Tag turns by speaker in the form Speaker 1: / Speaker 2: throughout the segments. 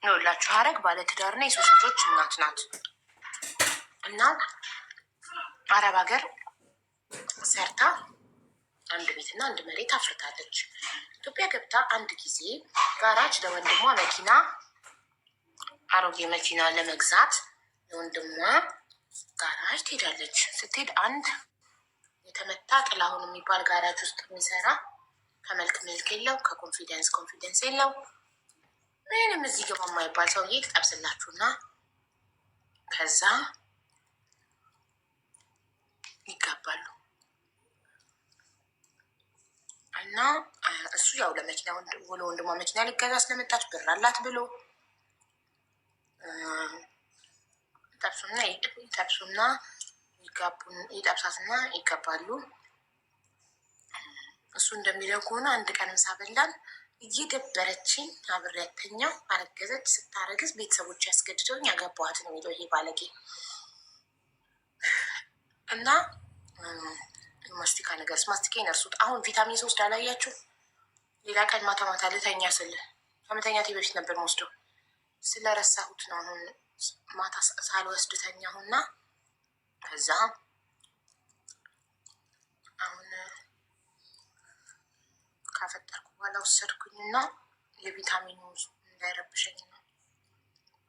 Speaker 1: ይኸውላችሁ ሀረግ ባለትዳርና የሶስት ልጆች እናት ናት እና አረብ ሀገር ሰርታ አንድ ቤትና አንድ መሬት አፍርታለች። ኢትዮጵያ ገብታ አንድ ጊዜ ጋራጅ ለወንድሟ መኪና አሮጌ መኪና ለመግዛት ለወንድሟ ጋራጅ ትሄዳለች። ስትሄድ አንድ የተመታ ጥላሁን የሚባል ጋራጅ ውስጥ የሚሰራ ከመልክ መልክ የለው ከኮንፊደንስ የለው ምንም እዚህ ገባ የማይባል ሰውዬ ትጠብስላችሁና ከዛ ይጋባሉ። እና እሱ ያው ለመኪና ለወንድሟ መኪና ሊገዛ ስለመጣች ብር አላት ብሎ ይጠብሱና ይጠብሳትና ይጋባሉ። እሱ እንደሚለው ከሆነ አንድ ቀን ምሳ በላን እየደበረችኝ አብሬያት ተኛሁ። አረገዘች። ስታረግዝ ቤተሰቦች ያስገድደውኝ ያገባኋት ነው የሚለው ይሄ ባለጌ እና ማስቲካ ነገር ማስቲካ ይነርሱት። አሁን ቪታሚን ሶስት አላያችሁ? ሌላ ቀን ማታ ማታ ልተኛ ስል ከመተኛቴ በፊት ነበር ወስደው ስለረሳሁት ነው። አሁን ማታ ሳልወስድ ተኛሁና ከዛ አሁን ካፈጠርኩ በኋላ ወሰድኩኝና የቪታሚኑ እንዳይረብሸኝ ነው።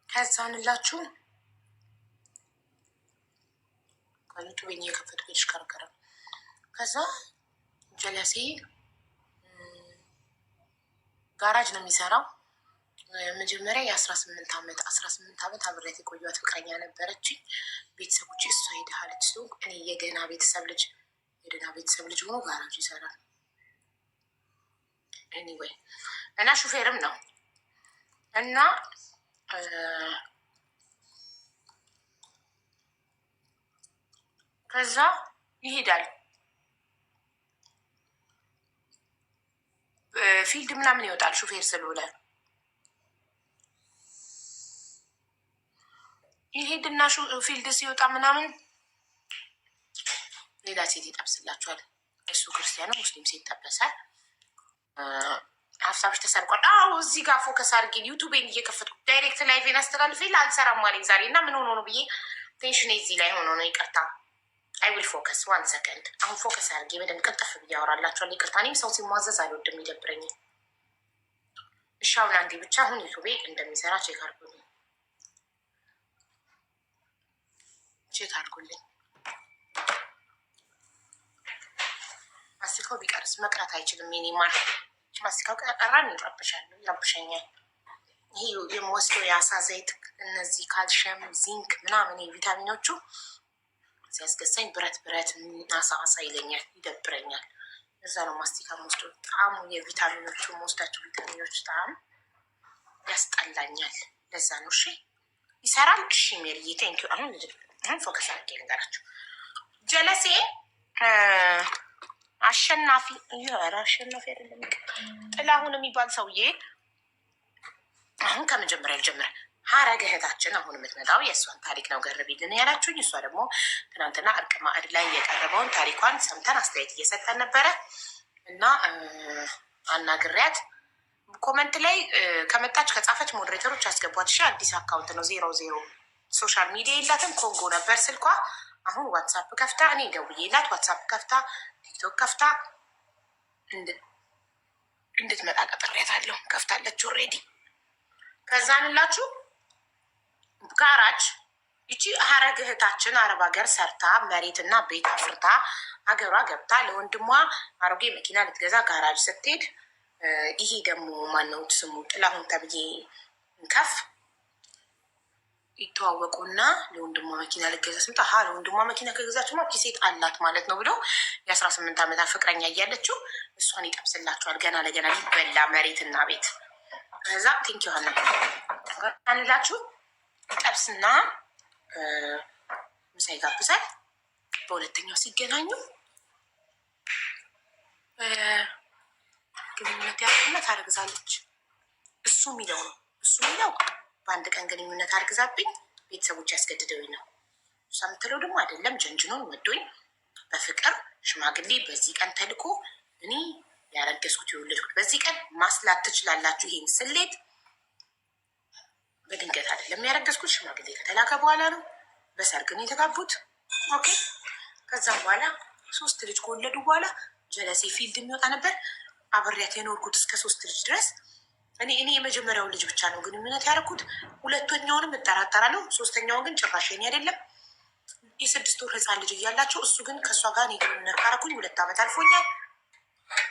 Speaker 1: ከዛ እንላችሁ ዩቱቤን እየከፈትኩ የተሽከረከረ ከዛ ጀለሴ ጋራጅ ነው የሚሰራው። መጀመሪያ የ18 ዓመት አብሬያት የቆየኋት ፍቅረኛ ነበረችኝ። ቤተሰቦች እሷ ሄደሃለች ሲሉ እኔ የደህና ቤተሰብ ልጅ ሆኖ ጋራጅ ይሰራል። ኤኒዌይ እና ሹፌርም ነው እና ከዛ ይሄዳል ፊልድ ምናምን ይወጣል ሹፌር ስለሆነ ይሄድና ፊልድ ሲወጣ ምናምን ሌላ ሴት ይጠብስላችኋል። እሱ ክርስቲያኑ ሙስሊም ሴት ጠበሰ። ሀሳብሽ ተሰርቋል። እዚህ ጋር ፎከስ አድርጌ ዩቱቤን እየከፈትኩ ዳይሬክት ላይቬን አስተላልፌ አልሰራም አለኝ ዛሬ እና ምን ሆኖ ነው ብዬ ቴንሽን እዚህ ላይ ሆኖ ነው። ይቅርታ አይ ዊል ፎከስ 1 ሰከንድ። አሁን ፎከስ አድርጌ በደንብ ቅልጥፍ ብዬ አወራላችኋል። ይቅርታ እኔም ሰው ሲሟዘዝ አልወድም፣ ይደብረኝ። እሺ አሁን አንዴ ብቻ አሁን ዩቱቤ እንደሚሰራ ቼክ አድርጉልኝ። ማስቲካው ቢቀርስ መቅረት አይችልም። ሚኒማል ማስቲካው ቀራን ይረብሸኛል። ይሄ የምወስደው የአሳ ዘይት፣ እነዚህ ካልሽየም፣ ዚንክ ምናምን ቪታሚኖቹ ሲያስገሳኝ ብረት አሳ ይለኛል፣ ይደብረኛል። እዛ ነው ማስቲካ ወስደው ጣዕሙ የቪታሚኖቹ ወስዳቸው ቪታሚኖች ጣዕም ያስጠላኛል። ለዛ ነው። እሺ ይሰራል። እሺ ሜሪዬ ቴንኪዩ። አሁን ፎከስ አድርጌ ልንገራቸው። ጀለሴ አሸናፊ አይደለም ጥላሁን የሚባል ሰውዬ አሁን ከመጀመሪያ ልጀምር። ሀረግ እህታችን አሁን የምትመጣው የእሷን ታሪክ ነው ገርቢልን ያላችሁኝ። እሷ ደግሞ ትናንትና እርቅ ማዕድ ላይ የቀረበውን ታሪኳን ሰምተን አስተያየት እየሰጠን ነበረ እና አናግሪያት ኮመንት ላይ ከመጣች ከጻፈች ሞዴሬተሮች ያስገቧት። እሺ አዲስ አካውንት ነው 00 ሶሻል ሚዲያ የላትም። ኮንጎ ነበር ስልኳ። አሁን ዋትሳፕ ከፍታ እኔ ደውዬላት ዋትሳፕ ከፍታ ቲክቶክ ከፍታ እንድትመጣ ቀጥሬያታለሁ። ከፍታለች ኦልሬዲ። ከዛ እንላችሁ ጋራጅ ይቺ ሀረግ እህታችን አረብ ሀገር ሰርታ መሬትና ቤት አፍርታ ሀገሯ ገብታ ለወንድሟ አሮጌ መኪና ልትገዛ ጋራጅ ስትሄድ ይሄ ደግሞ ማነው ስሙ ጥላሁን ተብዬ ከፍ ይተዋወቁና ለወንድሟ መኪና ልትገዛ ስምጣ ለወንድሟ መኪና ከገዛችማ ኪሴት አላት ማለት ነው ብሎ የ18 ዓመት ፍቅረኛ እያለችው እሷን ይጠብስላችኋል። ገና ለገና ሊበላ መሬትና ቤት። ከዛ ቲንክ ሆነ አንላችሁ ጠብስና ምሳ ይጋብዛል። በሁለተኛው ሲገናኙ ግንኙነት ያልኩና ታረግዛለች። እሱ የሚለው በአንድ ቀን ግንኙነት አርግዛብኝ ቤተሰቦች ያስገድደውኝ ነው። እሷ የምትለው ደግሞ አይደለም ጀንጅኖን ወዶኝ በፍቅር ሽማግሌ በዚህ ቀን ተልኮ እኔ ያረገዝኩት የወለድኩት በዚህ ቀን ማስላት ትችላላችሁ። ይሄን ስሌት የሚያረገዝኩት ሽማግሌ ከተላከ በኋላ ነው። በሰርግ ነው የተጋቡት። ኦኬ። ከዛም በኋላ 3 ልጅ ከወለዱ በኋላ ጀለሴ ፊልድ የሚወጣ ነበር። አብሬያት የኖርኩት እስከ 3 ልጅ ድረስ። እኔ የመጀመሪያውን ልጅ ብቻ ነው ግንኙነት ያደረኩት። ሁለተኛውንም እጠራጠራለሁ። ሶስተኛውን ግን ጭራሽ የኔ አይደለም። የ6 ወር ህፃን ልጅ እያላቸው እሱ ግን ከእሷ ጋር እኔ ግንኙነት ካረኩኝ 2 ዓመት አልፎኛል።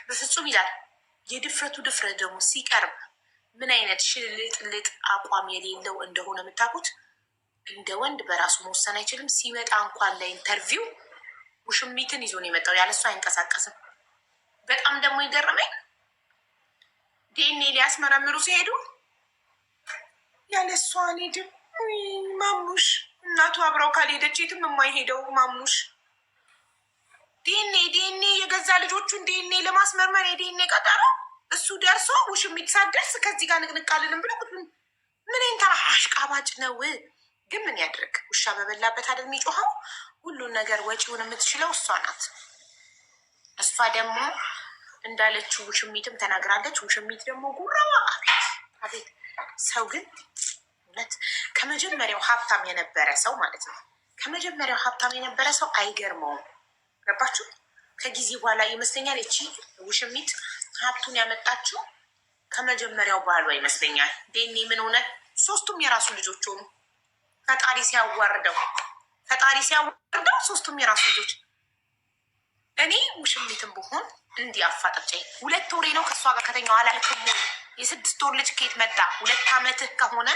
Speaker 1: በፍጹም ይላል። የድፍረቱ ድፍረት ደግሞ ሲቀርብ ምን አይነት ሽልጥልጥ አቋም የሌለው እንደሆነ የምታውቁት። እንደ ወንድ በራሱ መወሰን አይችልም። ሲመጣ እንኳን ለኢንተርቪው ውሽሚትን ይዞ ነው የመጣው። ያለሱ አይንቀሳቀስም። በጣም ደግሞ የገረመኝ ዲኤንኤ ሊያስመረምሩ ሲሄዱ ያለሱ አልሄድም ማሙሽ፣ እናቱ አብረው ካልሄደች የትም የማይሄደው ማሙሽ ዲኤንኤ የገዛ ልጆቹን ዲኤንኤ ለማስመርመር የዲኤንኤ ቀጠሮ እሱ ደርሶ ውሽሚት ሳትደርስ ከዚህ ጋር ንቅንቃልንም ብሎ ምን አይነት አሽቃባጭ ነው? ግን ምን ያድርግ? ውሻ በበላበት አይደል የሚጮኸው? ሁሉን ነገር ወጪውን የምትችለው እሷ ናት። እሷ ደግሞ እንዳለችው ውሽሚትም ተናግራለች። ውሽሚት ደግሞ ጉራዋ አቤት አቤት። ሰው ግን እውነት ከመጀመሪያው ሀብታም የነበረ ሰው ማለት ነው። ከመጀመሪያው ሀብታም የነበረ ሰው አይገርመውም። ገባችሁ? ከጊዜ በኋላ ይመስለኛል እቺ ውሽሚት ሀብቱን ያመጣችው ከመጀመሪያው ባሏ ይመስለኛል። ዴኒ ምን ሆነ? 3ቱም የራሱ ልጆች ሆኑ። ፈጣሪ ሲያዋርደው 3ቱም የራሱ ልጆች። እኔ ውሽሚትን ብሆን እንዲህ አፋጠጫኝ። 2 ወሬ ነው ከእሷ ጋር ከተኛው አላልክም? የ6 ወር ልጅ ኬት መጣ? 2 ዓመትህ ከሆነ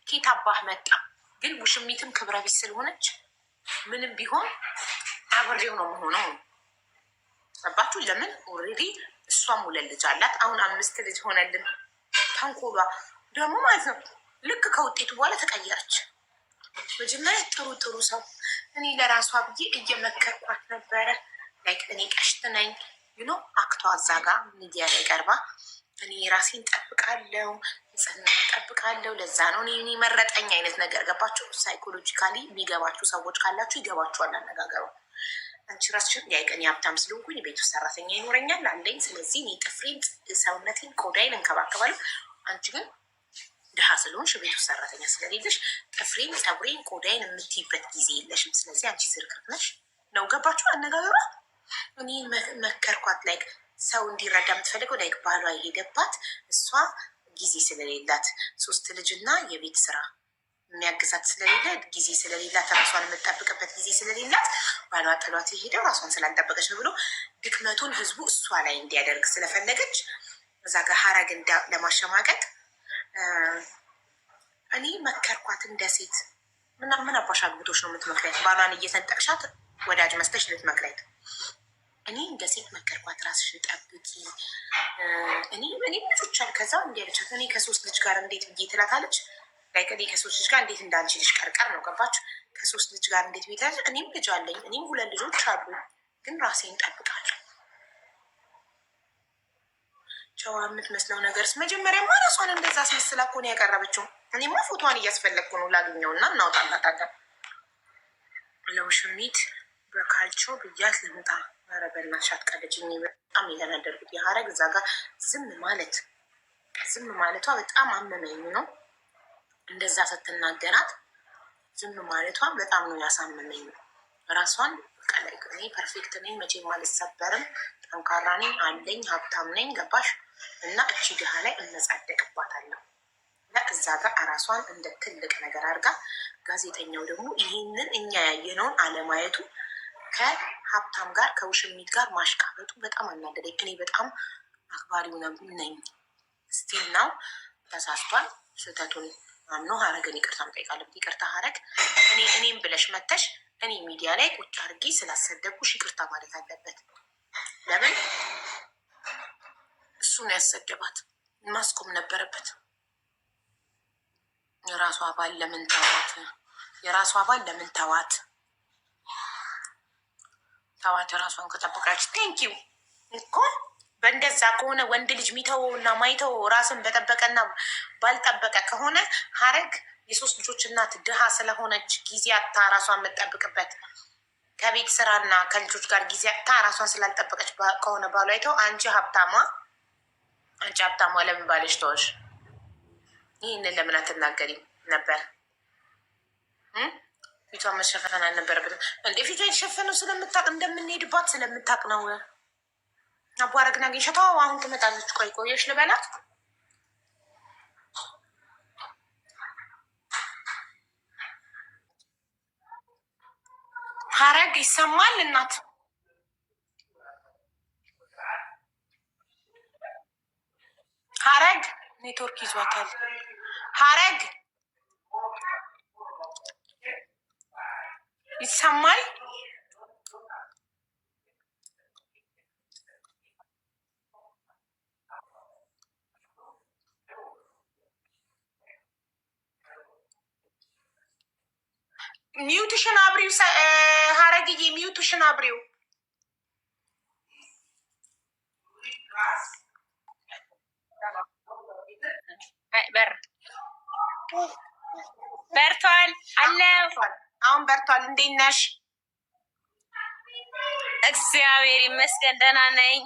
Speaker 1: ኬት አባህ መጣ? ግን ውሽሚትም ክብረ ቢስ ስለሆነች ምንም ቢሆን አብሬው ነው መሆነው። ገባችሁ? ለምን ኦልሬዲ እሷም 2 ልጅ አላት። አሁን 5 ልጅ ሆነልን። ተንኮሏ ደግሞ ማለት ነው ልክ ከውጤቱ በኋላ ተቀየረች። መጀመሪያ ጥሩ ሰው እኔ ለራሷ ብዬ እየመከርኳት ነበረ። ላይክ እኔ ቀሽት ነኝ ዩኖ አክቷ አዛጋ ሚዲያ ላይ ቀርባ እኔ ራሴን ጠብቃለሁ፣ ንጽህና ጠብቃለሁ፣ ለዛ ነው እኔ መረጠኝ አይነት ነገር። ገባችሁ? ሳይኮሎጂካሊ የሚገባችሁ ሰዎች ካላችሁ ይገባችኋል አነጋገሩ። አንቺ ራስሽን ያይቀን ሀብታም ስለሆንኩኝ የቤት ውስጥ ሰራተኛ ይኖረኛል አለኝ። ስለዚህ እኔ ጥፍሬን፣ ሰውነቴን፣ ቆዳይን እንከባከባለሁ። አንቺ ግን ድሃ ስለሆንሽ ቤት ውስጥ ሰራተኛ ስለሌለሽ ጥፍሬን፣ ፀጉሬን፣ ቆዳይን የምትይበት ጊዜ የለሽም። ስለዚህ አንቺ ዝርክርክ ነሽ ነው። ገባችሁ አነጋገሯ? እኔ መከርኳት። ላይክ ሰው እንዲረዳ የምትፈልገው ላይክ ባሏ የሄደባት እሷ ጊዜ ስለሌላት 3 ልጅና የቤት ስራ የሚያግዛት ስለሌለ ጊዜ ስለሌላት ራሷን የምጠብቅበት ጊዜ ስለሌላት ባሏ ጥሏት የሄደው ራሷን ስላልጠበቀች ነው ብሎ ድክመቱን ህዝቡ እሷ ላይ እንዲያደርግ ስለፈለገች እዛ ጋር ሀረግ ለማሸማቀቅ እኔ መከርኳት። እንደ ሴት ምን አባሽ አግብቶች ነው የምትመክሪያት? ባሏን እየሰንጠቅሻት ወዳጅ መስለሽ ልትመክሪያት? እኔ እንደ ሴት መከርኳት። ራስሽን ጠብቂ። እኔ ልጆች አሉ። ከዛ እንዲያለቻት እኔ ከ3 ልጅ ጋር እንዴት ብዬ ትላታለች። ላይ እኔ ከ3 ልጅ ጋር እንዴት እንዳንቺ ልጅ ቀርቀር ነው። ገባችሁ? ከ3 ልጅ ጋር እንዴት ቤት እኔም ልጅ አለኝ። እኔም 2 ልጆች አሉ። ግን ራሴን ጠብቃለሁ። ጨዋ የምትመስለው ነገርስ መጀመሪያማ ራሷን እንደዛ አስመስላ እኮ ነው ያቀረበችው። እኔማ ፎቶዋን እያስፈለግኩ ነው ላግኘው እና እናውጣላታለን። ለውሽሚት በካልቾ ብያት ልምጣ። ኧረ በእናትሽ አትቀልጂኝ። በጣም የለናደርጉት የሀረግ እዛ ጋር ዝም ማለቷ በጣም አመመኝ ነው። እንደዛ ስትናገራት ዝም ማለቷ በጣም ነው ያሳመመኝ። ራሷን ቀላይ እኔ ፐርፌክት ነኝ፣ መቼም አልሰበርም፣ ጠንካራ ነኝ፣ አለኝ፣ ሀብታም ነኝ። ገባሽ? እና እቺ ድሃ ላይ እመጻደቅባታለሁ። እዛ ጋር ራሷን እንደ ትልቅ ነገር አድርጋ፣ ጋዜጠኛው ደግሞ ይህንን እኛ ያየነውን አለማየቱ ከሀብታም ጋር ከውሽሚት ጋር ማሽቃበጡ በጣም አናደደኝ። እኔ በጣም አክባሪው ነኝ። ስቲል ነው ተሳስቷል። ስህተቱን አምኖ ሀረግን ይቅርታ መጠየቃለሁ። ይቅርታ ሀረግ፣ እኔም ብለሽ መተሽ እኔ ሚዲያ ላይ ቁጭ አድርጌ ስላሰደብኩሽ ይቅርታ ማለት አለበት። ለምን እሱን ያሰደባት ማስቆም ነበረበት። የራሷ አባል ለምን ተዋት? ራሷን ከጠበቃች ቴንኪው እኮ። በእንደዛ ከሆነ ወንድ ልጅ ሚተወው እና ማይተው ራስን በጠበቀና ባልጠበቀ ከሆነ ሀረግ የ3 ልጆች እናት ድሃ ስለሆነች ጊዜ አታ ራሷን የምጠብቅበት ከቤት ስራና ከልጆች ጋር ጊዜ አታ ራሷን ስላልጠበቀች ከሆነ ባሉ አይተው አንቺ ሀብታሟ ለምን ባልሽ ተወሽ? ይህንን ለምን አትናገሪም? ነበር። ፊቷን መሸፈን አልነበረበትም እንዴ? ፊቷ የተሸፈነው ስለምታቅ እንደምንሄድባት ስለምታቅ ነው። አቧረግን አግኝሸታ አሁን ትመጣለች። ቆይ ቆየሽ ልበላት። ሀረግ ይሰማል እናት? ሀረግ ኔትወርክ ይዟታል። ሀረግ ይሰማል? ሚውትሽን አብሪው ሀረግዬ፣ ሚውትሽን አብሪው።
Speaker 2: በርቷል አለው።
Speaker 1: አሁን በርቷል። እንዴት ነሽ?
Speaker 2: እግዚአብሔር ይመስገን ደህና ነኝ።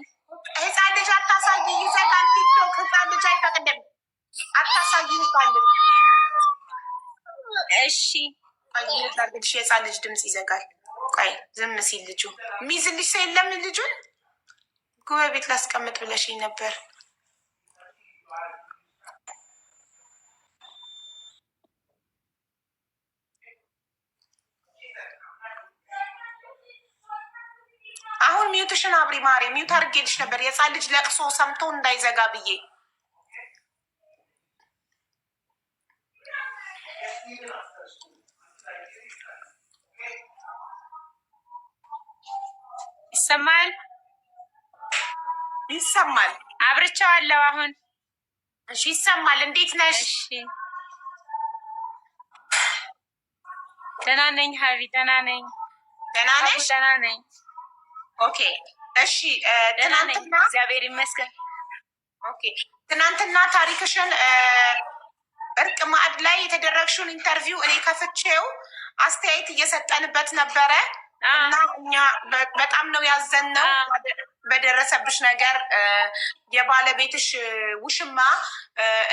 Speaker 1: ህፃን ልጅ አታሳይ፣ ይዘጋል ቲክቶክ። ህፃን ልጅ አይፈቅድም። አታሳይ ህፃን ልጅ።
Speaker 2: እሺ
Speaker 1: የህፃን ልጅ ድምፅ ይዘጋል። ቆይ ዝም ሲል ልጁ የሚይዝልሽ ሰው የለም። ልጁን ጎረቤት ላስቀምጥ ብለሽኝ ነበር። አሁን ሚውትሽን አብሪ ማሬ። ሚውት አድርጌልሽ ነበር የህፃን ልጅ ለቅሶ ሰምቶ እንዳይዘጋ ብዬ።
Speaker 2: ይሰማል?
Speaker 1: ይሰማል።
Speaker 2: አብርቼዋለሁ አሁን።
Speaker 1: እሺ ይሰማል። እንዴት ነሽ?
Speaker 2: ደህና ነኝ ሀቢ፣ ደህና ነኝ።
Speaker 1: ደህና ነሽ?
Speaker 2: ደህና ነኝ።
Speaker 1: ኦኬ እሺ። ትናንትና
Speaker 2: እግዚአብሔር ይመስገን።
Speaker 1: ኦኬ ትናንትና ታሪክሽን እርቅ ማዕድ ላይ የተደረግሽውን ኢንተርቪው እኔ ከፍቼው አስተያየት እየሰጠንበት ነበረ እና እኛ በጣም ነው ያዘንነው በደረሰብሽ ነገር። የባለቤትሽ ውሽማ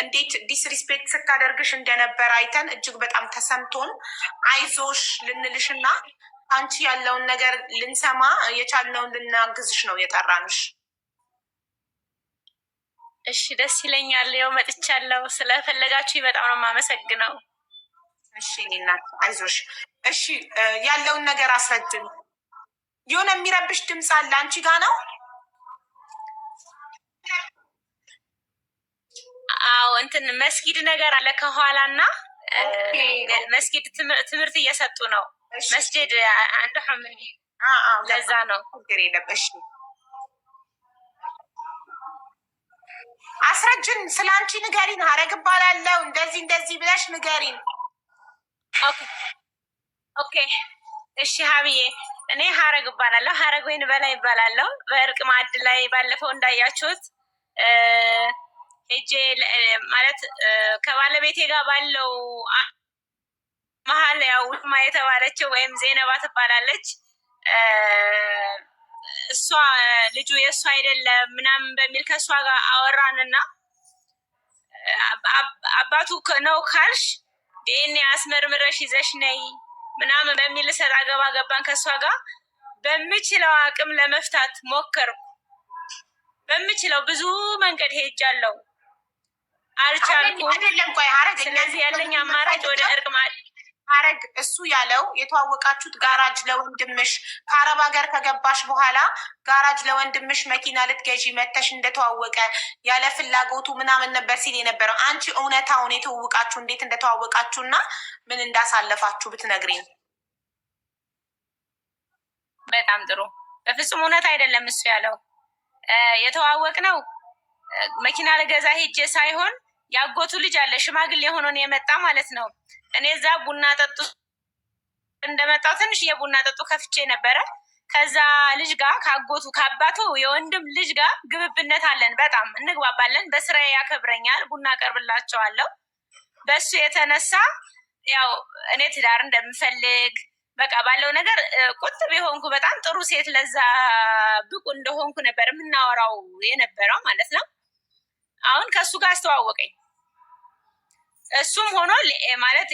Speaker 1: እንዴት ዲስሪስፔክት ስታደርግሽ እንደነበር አይተን እጅግ በጣም ተሰምቶን አይዞሽ ልንልሽና አንቺ ያለውን ነገር ልንሰማ የቻልነውን ልናግዝሽ ነው የጠራንሽ።
Speaker 2: እሺ ደስ ይለኛል። ያው መጥቻለሁ። ስለፈለጋችሁ በጣም ነው የማመሰግነው።
Speaker 1: እሺ እናት አይዞሽ። እሺ ያለውን ነገር አስረጅን። የሆነ የሚረብሽ ድምፅ አለ አንቺ ጋ ነው?
Speaker 2: አዎ እንትን መስጊድ ነገር አለ ከኋላና መስጊድ ትምህርት እየሰጡ ነው። መስጊድ አንዱ ሐመድ ለዛ ነው።
Speaker 1: የለበሽ አስረጅን። ስለ አንቺ ንገሪን። ሀረግ እባላለሁ እንደዚህ እንደዚህ ብለሽ ንገሪን።
Speaker 2: ኦኬ እሺ ሀብዬ፣ እኔ ሀረግ እባላለሁ። ሀረግ ወይን በላይ እባላለሁ። በእርቅ ማዕድ ላይ ባለፈው እንዳያችሁት ሄጄ ማለት ከባለቤቴ ጋር ባለው መሀል ያው ውሽማ የተባለችው ወይም ዜነባ ትባላለች። እሷ ልጁ የእሷ አይደለም ምናምን በሚል ከእሷ ጋር አወራንና አባቱ ነው ካልሽ ዲኤንኤ አስመርምረሽ ይዘሽ ነይ ምናምን በሚል ሰጥ አገባ ገባን። ከእሷ ጋር በምችለው አቅም ለመፍታት ሞከርኩ። በምችለው ብዙ መንገድ ሄጃለሁ፣ አልቻልኩም። ስለዚህ ያለኝ አማራጭ ወደ እርቅ ማዕድ።
Speaker 1: ሀረግ እሱ ያለው የተዋወቃችሁት ጋራጅ ለወንድምሽ ከአረብ ሀገር ከገባሽ በኋላ ጋራጅ ለወንድምሽ መኪና ልትገዢ መተሽ እንደተዋወቀ ያለ ፍላጎቱ ምናምን ነበር ሲል የነበረው። አንቺ እውነታውን የተዋወቃችሁ እንዴት እንደተዋወቃችሁና ምን እንዳሳለፋችሁ ብትነግሪኝ።
Speaker 2: በጣም ጥሩ። በፍጹም እውነት አይደለም እሱ ያለው። የተዋወቅነው መኪና ልገዛ ሄጄ ሳይሆን ያጎቱ ልጅ አለ ሽማግሌ ሆኖን የመጣ ማለት ነው። እኔ እዛ ቡና ጠጡ እንደመጣው ትንሽ የቡና ጠጡ ከፍቼ ነበረ። ከዛ ልጅ ጋር ካጎቱ ከአባቱ የወንድም ልጅ ጋር ግብብነት አለን። በጣም እንግባባለን። በስራዬ ያከብረኛል። ቡና ቀርብላቸዋለሁ። በሱ የተነሳ ያው እኔ ትዳር እንደምፈልግ በቃ ባለው ነገር ቁጥብ የሆንኩ በጣም ጥሩ ሴት ለዛ ብቁ እንደሆንኩ ነበር የምናወራው የነበረው ማለት ነው። አሁን ከሱ ጋር አስተዋወቀኝ። እሱም ሆኖ ማለት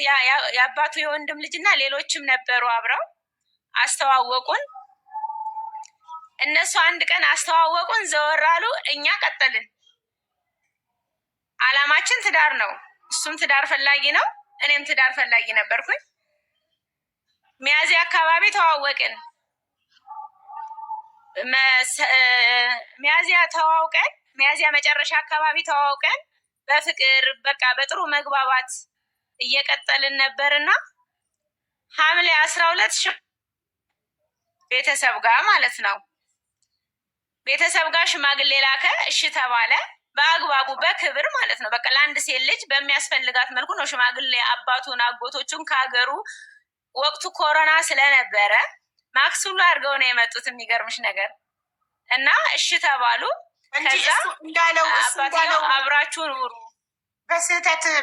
Speaker 2: የአባቱ የወንድም ልጅ እና ሌሎችም ነበሩ አብረው አስተዋወቁን። እነሱ አንድ ቀን አስተዋወቁን፣ ዘወር አሉ። እኛ ቀጠልን። አላማችን ትዳር ነው። እሱም ትዳር ፈላጊ ነው፣ እኔም ትዳር ፈላጊ ነበርኩኝ። ሚያዚያ አካባቢ ተዋወቅን። ሚያዚያ ተዋውቀን ሚያዚያ መጨረሻ አካባቢ ተዋውቀን በፍቅር በቃ በጥሩ መግባባት እየቀጠልን ነበርና ሐምሌ 12 ቤተሰብ ጋር ማለት ነው። ቤተሰብ ጋር ሽማግሌ ላከ። እሺ ተባለ። በአግባቡ በክብር ማለት ነው። በቃ ለአንድ ሴት ልጅ በሚያስፈልጋት መልኩ ነው ሽማግሌ አባቱን አጎቶቹን ከሀገሩ ወቅቱ ኮሮና ስለነበረ ማክስ ሁሉ አድርገው ነው የመጡት። የሚገርምሽ ነገር እና እሺ ተባሉ። ከዛ እንዳለው አብራችሁ ኑሩ።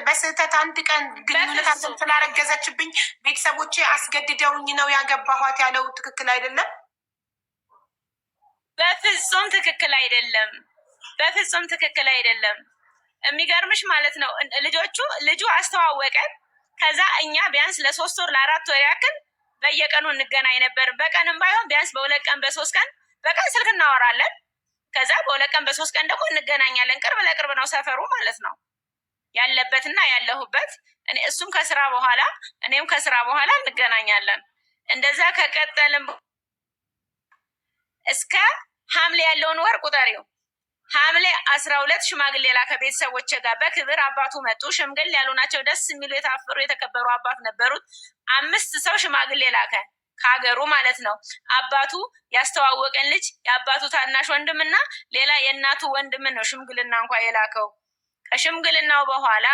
Speaker 1: በስህተት አንድ ቀን ግንኙነት ስላረገዘችብኝ ቤተሰቦቼ አስገድደውኝ ነው ያገባኋት ያለው ትክክል አይደለም።
Speaker 2: በፍጹም ትክክል አይደለም። በፍጹም ትክክል አይደለም። የሚገርምሽ ማለት ነው ልጁ አስተዋወቀን። ከዛ እኛ ቢያንስ ለ3 ወር ለ4 ወር ያክል በየቀኑ እንገናኝ ነበር። በቀንም ባይሆን ቢያንስ በ2 ቀን በ3 ቀን በቀን ስልክ እናወራለን። ከዛ በ2 ቀን በ3 ቀን ደግሞ እንገናኛለን። ቅርብ ለቅርብ ነው ሰፈሩ ማለት ነው ያለበትና ያለሁበት። እሱም ከስራ በኋላ እኔም ከስራ በኋላ እንገናኛለን። እንደዛ ከቀጠልም እስከ ሐምሌ ያለውን ወር ቁጠሪው። ሐምሌ 12 ሽማግሌ ላከ ቤተሰቦቼ ጋር በክብር አባቱ መጡ። ሽምግል ያሉ ናቸው። ደስ የሚሉ የታፈሩ የተከበሩ አባት ነበሩት። 5 ሰው ሽማግሌ ላከ ከሀገሩ ማለት ነው። አባቱ ያስተዋወቀን ልጅ የአባቱ ታናሽ ወንድምና ሌላ የእናቱ ወንድምን ነው ሽምግልና እንኳ የላከው። ከሽምግልናው በኋላ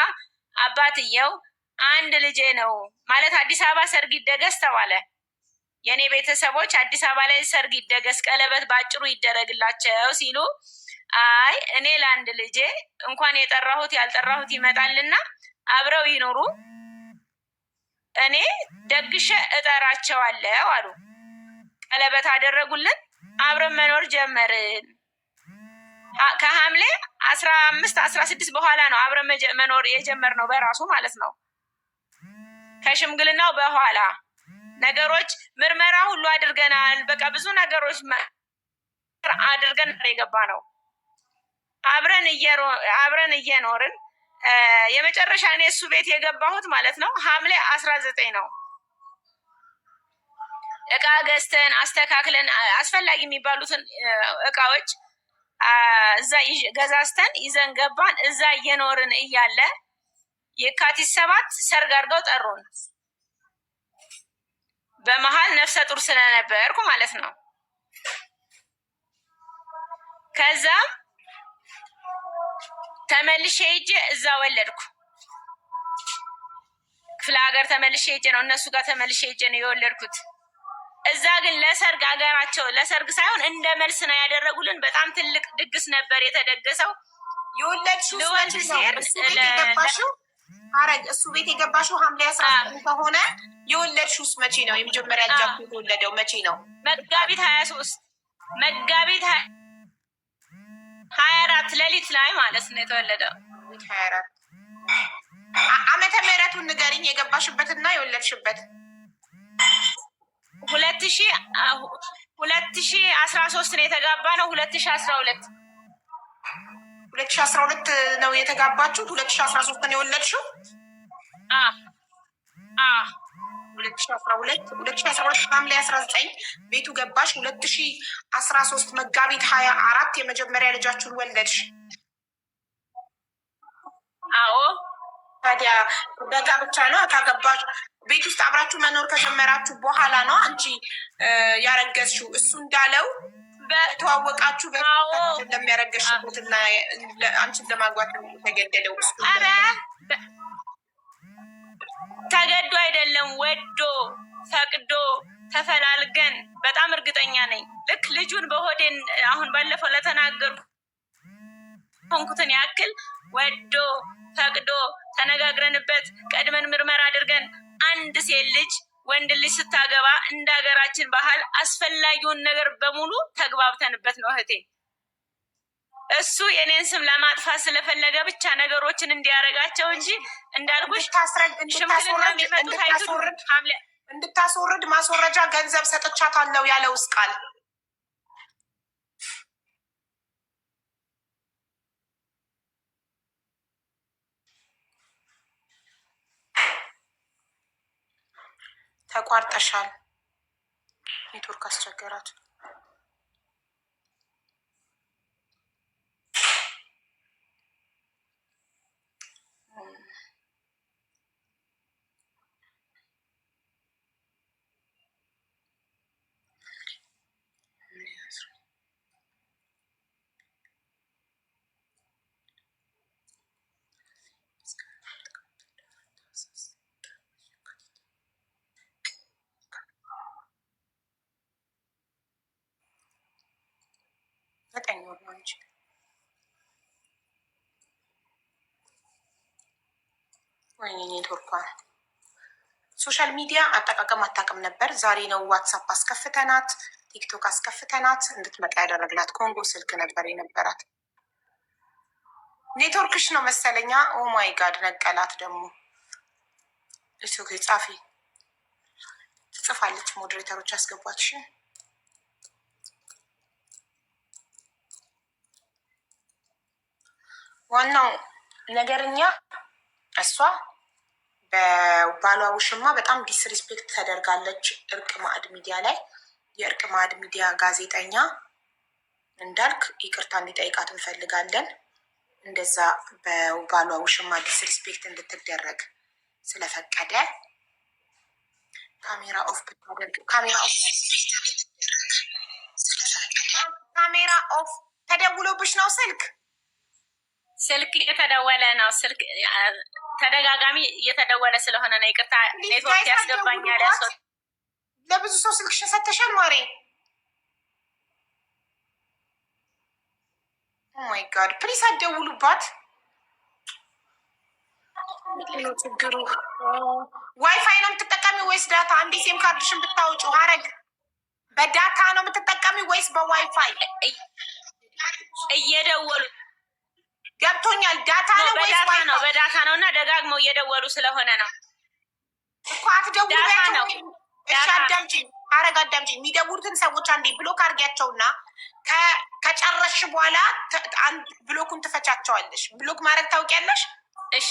Speaker 2: አባትየው አንድ ልጄ ነው ማለት አዲስ አበባ ሰርግ ይደገስ ተባለ። የእኔ ቤተሰቦች አዲስ አበባ ላይ ሰርግ ይደገስ፣ ቀለበት ባጭሩ ይደረግላቸው ሲሉ አይ እኔ ለአንድ ልጄ እንኳን የጠራሁት ያልጠራሁት ይመጣልና አብረው ይኖሩ፣ እኔ ደግሼ እጠራቸዋለሁ አሉ። ቀለበት አደረጉልን። አብረን መኖር ጀመርን። ከሐምሌ 15-16 በኋላ ነው አብረን መኖር የጀመርነው በራሱ ማለት ነው። ከሽምግልናው በኋላ ነገሮች ምርመራ ሁሉ አድርገናል። በቃ ብዙ ነገሮች አድርገን የገባ ነው። አብረን እየኖርን የመጨረሻ እኔ እሱ ቤት የገባሁት ማለት ነው ሐምሌ 19 ነው። እቃ ገዝተን አስተካክለን አስፈላጊ የሚባሉትን እቃዎች እዛ ገዛዝተን ይዘን ገባን። እዛ እየኖርን እያለ የካቲት 7 ሰርግ አድርገው ጠሩን። በመሀል ነፍሰ ጡር ስለነበርኩ ማለት ነው። ከዛ ተመልሼ ሄጄ እዛ ወለድኩ። ክፍለ ሀገር ተመልሼ ሄጄ ነው እነሱ ጋር ተመልሼ ሄጄ ነው የወለድኩት። እዛ ግን ለሰርግ አገራቸው ለሰርግ ሳይሆን እንደ መልስ ነው ያደረጉልን። በጣም ትልቅ ድግስ ነበር የተደገሰው።
Speaker 1: የወለድሽው እሱ ቤት የገባሽው ሐምሌ 19 ከሆነ የወለድሽውስ መቼ ነው? የመጀመሪያ ልጃችሁ የተወለደው መቼ ነው?
Speaker 2: መጋቢት 23 መጋቢት 24 ሌሊት ላይ ማለት ነው የተወለደው።
Speaker 1: 24 ዓመተ ምህረቱን ንገሪኝ፣ የገባሽበትና የወለድሽበት። 2013 ነው የተጋባ ነው። 2012 ነው የተጋባችሁት። 2013 ነው የወለድሽው። 2012 ሐምሌ 19 ቤቱ ገባሽ። 2013 መጋቢት 24 የመጀመሪያ ልጃችሁን ወለድሽ።
Speaker 2: አዎ።
Speaker 1: ታዲያ በጋብቻ ነው ካገባሽ ቤት ውስጥ አብራችሁ መኖር ከጀመራችሁ በኋላ ነው አንቺ ያረገዝሽው። እሱ እንዳለው በተዋወቃችሁ ለሚያረገሽበትና አንቺን ለማግባት ተገደለው። እሱ
Speaker 2: ተገዶ አይደለም፣ ወዶ ፈቅዶ ተፈላልገን። በጣም እርግጠኛ ነኝ። ልክ ልጁን በሆዴን አሁን ባለፈው ለተናገሩ ሆንኩትን ያክል ወዶ ፈቅዶ ተነጋግረንበት ቀድመን ምርመራ አድርገን አንድ ሴት ልጅ ወንድ ልጅ ስታገባ እንደ ሀገራችን ባህል አስፈላጊውን ነገር በሙሉ ተግባብተንበት ነው እህቴ። እሱ የኔን ስም ለማጥፋት ስለፈለገ ብቻ ነገሮችን እንዲያረጋቸው እንጂ እንዳልኩሽ ሽምግልና የሚመጡት
Speaker 1: እንድታስወርድ ማስወረጃ ገንዘብ ሰጥቻታለሁ ያለውስ ቃል ተቋርጠሻል። ኔትወርክ አስቸገራት። ዘጠኝ ወር ነው እንጂ ወይኔ ኔትወርኳ። ሶሻል ሚዲያ አጠቃቀም አታውቅም ነበር። ዛሬ ነው ዋትሳፕ አስከፍተናት፣ ቲክቶክ አስከፍተናት እንድትመጣ ያደረግናት። ኮንጎ ስልክ ነበር የነበራት። ኔትወርክሽ ነው መሰለኛ። ኦ ማይ ጋድ ነቀላት ደግሞ። እሱ ጻፊ ትጽፋለች። ሞዴሬተሮች አስገቧትሽ። ዋናው ነገርኛ እሷ በባሏ ውሽማ በጣም ዲስሪስፔክት ተደርጋለች። እርቅ ማዕድ ሚዲያ ላይ የእርቅ ማዕድ ሚዲያ ጋዜጠኛ እንዳልክ ይቅርታ እንዲጠይቃት እንፈልጋለን። እንደዛ በባሏ ውሽማ ዲስሪስፔክት እንድትደረግ ስለፈቀደ ካሜራ ኦፍ ብታደርግ ካሜራ ኦፍ ተደውሎብሽ ነው ስልክ
Speaker 2: እየተደወለ ነው። ስልክ ተደጋጋሚ እየተደወለ ስለሆነ ነው። ይቅርታ ኔትወርክ ያስገባኛል።
Speaker 1: ለብዙ ሰው ስልክሽን ሰተሻል ማሬ? ኦማይ ጋድ ፕሊስ አትደውሉባት። ችግሩ ዋይፋይ ነው የምትጠቀሚው ወይስ ዳታ? አንዴ ሲም ካርድሽን ብታወጩ ሀረግ በዳታ ነው የምትጠቀሚው ወይስ በዋይፋይ?
Speaker 2: እየደወሉ
Speaker 1: ገብቶኛል። ዳታ ነው ወይስ ዋይፋይ
Speaker 2: ነው? በዳታ ነው እና ደጋግመው እየደወሉ ስለሆነ ነው
Speaker 1: እኮ። አትደውሉያቸው። እሺ አዳምጪኝ ሀረግ አዳምጪኝ። የሚደውሉትን ሰዎች አንዴ ብሎክ አድርጊያቸውና ከጨረሽ በኋላ ብሎኩን ትፈቻቸዋለሽ። ብሎክ ማድረግ ታውቂያለሽ?
Speaker 2: እሺ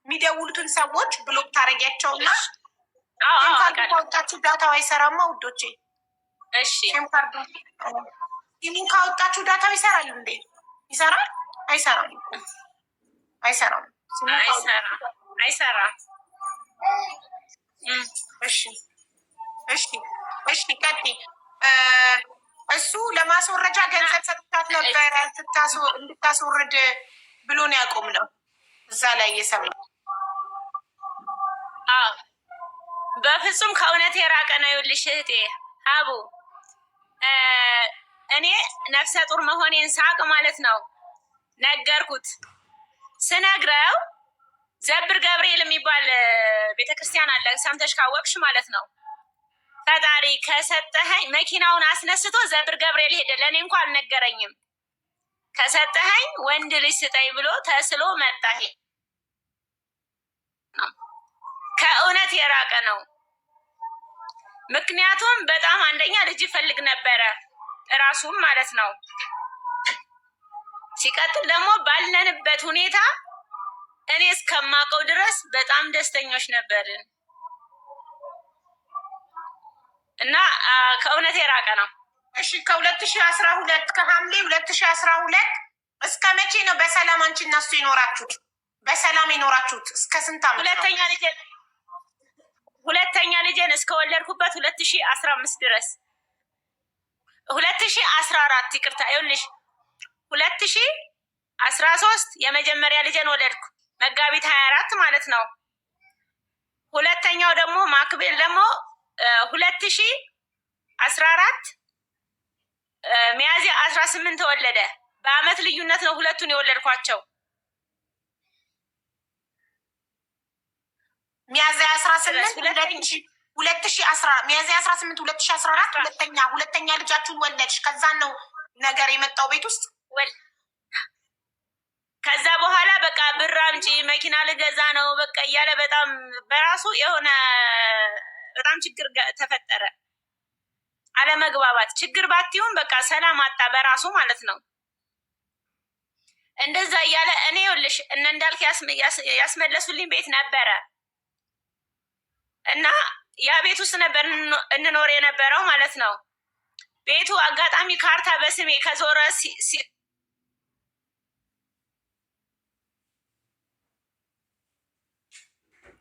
Speaker 1: የሚደውሉትን ሰዎች ብሎክ ታደርጊያቸውና ሲም ካርድ ካወጣችሁ ዳታው አይሰራማ ውዶቼ።
Speaker 2: እሺ
Speaker 1: ሲም ካርድ ሲሙን ካወጣችሁ ዳታው ይሰራል እንዴ? ይሰራል? አይሰራም። አይሰራም።
Speaker 2: አይሰራም።
Speaker 1: እሺ እሺ እሺ ቀጥይ። እሱ ለማስወረጃ ገንዘብ ሰጥታት ነበረ እንድታስወርድ ብሎ ነው ያቆምነው። እዛ ላይ እየሰማ
Speaker 2: በፍጹም ከእውነት የራቀ ነው። ይኸውልሽ እህቴ ሀቡ እኔ ነፍሰ ጡር መሆኔን ሳቅ ማለት ነው ነገርኩት። ስነግረው ዘብር ገብርኤል የሚባል ቤተክርስቲያን አለ፣ ሰምተሽ ካወቅሽ ማለት ነው። ፈጣሪ ከሰጠኸኝ መኪናውን አስነስቶ ዘብር ገብርኤል ሄደ። ለእኔ እንኳ አልነገረኝም። ከሰጠኸኝ ወንድ ልጅ ስጠኝ ብሎ ተስሎ መጣ። ከእውነት የራቀ ነው። ምክንያቱም በጣም አንደኛ ልጅ ይፈልግ ነበረ እራሱም ማለት ነው። ሲቀጥል ደግሞ ባለንበት ሁኔታ እኔ እስከማውቀው ድረስ በጣም ደስተኞች ነበርን እና ከእውነት የራቀ ነው።
Speaker 1: እሺ ከ2012 ከሐምሌ 2012 እስከ መቼ ነው በሰላም አንቺ እና እሱ የኖራችሁት? በሰላም የኖራችሁት እስከ ስንት ዓመት ነው?
Speaker 2: ሁለተኛ ልጄን እስከወለድኩበት 2015 ድረስ 2014 ይቅርታ፣ ይኸውልሽ 2013 የመጀመሪያ ልጄን ወለድኩ መጋቢት 24 ማለት ነው። ሁለተኛው ደግሞ ማክቤል ደግሞ 2014 ሚያዝያ 18 ተወለደ። በአመት ልዩነት ነው ሁለቱን የወለድኳቸው።
Speaker 1: ሚያዝያ 18 ሚያዝያ 18 2014 ሁለተኛ ልጃችሁን ወለድሽ። ከዛን ነው ነገር የመጣው ቤት ውስጥ
Speaker 2: ከዛ በኋላ በቃ ብር አምጪ መኪና ልገዛ ነው በቃ እያለ በጣም በራሱ የሆነ በጣም ችግር ተፈጠረ። አለመግባባት ችግር ባትይውም በቃ ሰላም አጣ በራሱ ማለት ነው። እንደዛ እያለ እኔ ይኸውልሽ እነ እንዳልክ ያስመለሱልኝ ቤት ነበረ እና ያ ቤት ውስጥ ነበር እንኖር የነበረው ማለት ነው። ቤቱ አጋጣሚ ካርታ በስሜ ከዞረ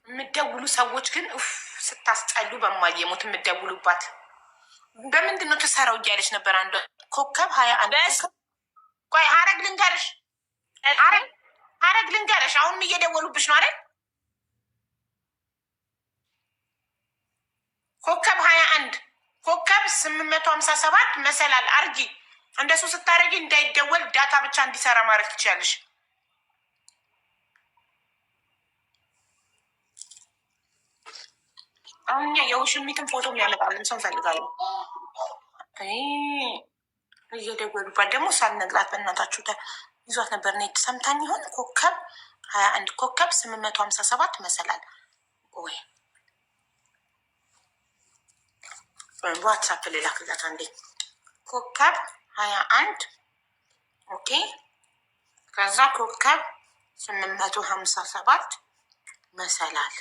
Speaker 1: የምትደውሉ ሰዎች ግን ስታስጠሉ በማየሙት የምትደውሉባት በምንድን ነው ትሰራው እያለች ነበር። አንዷ ኮከብ 21 ቆይ ሀረግ ልንገርሽ ሀረግ ልንገርሽ አሁንም እየደወሉብሽ ነው አይደል? ኮከብ 21 ኮከብ 857 መሰላል አርጊ። እንደሱ ስታረጊ እንዳይደወል ዳታ ብቻ እንዲሰራ ማድረግ ትችላለሽ። አሁን እኛ የውሽሚትን ፎቶ የሚያመጣልን ሰው እንፈልጋለን። እየደወሉባት ደግሞ ሳልነግራት በእናታችሁ ይዟት ነበር። ኔት ሰምታኝ ይሆን? ኮከብ 21 ኮከብ 857 መሰላል ወይ ዋትሳፕ ሌላ ክዛት አንዴ ኮከብ 21 ኦኬ። ከዛ ኮከብ 857 መሰላል።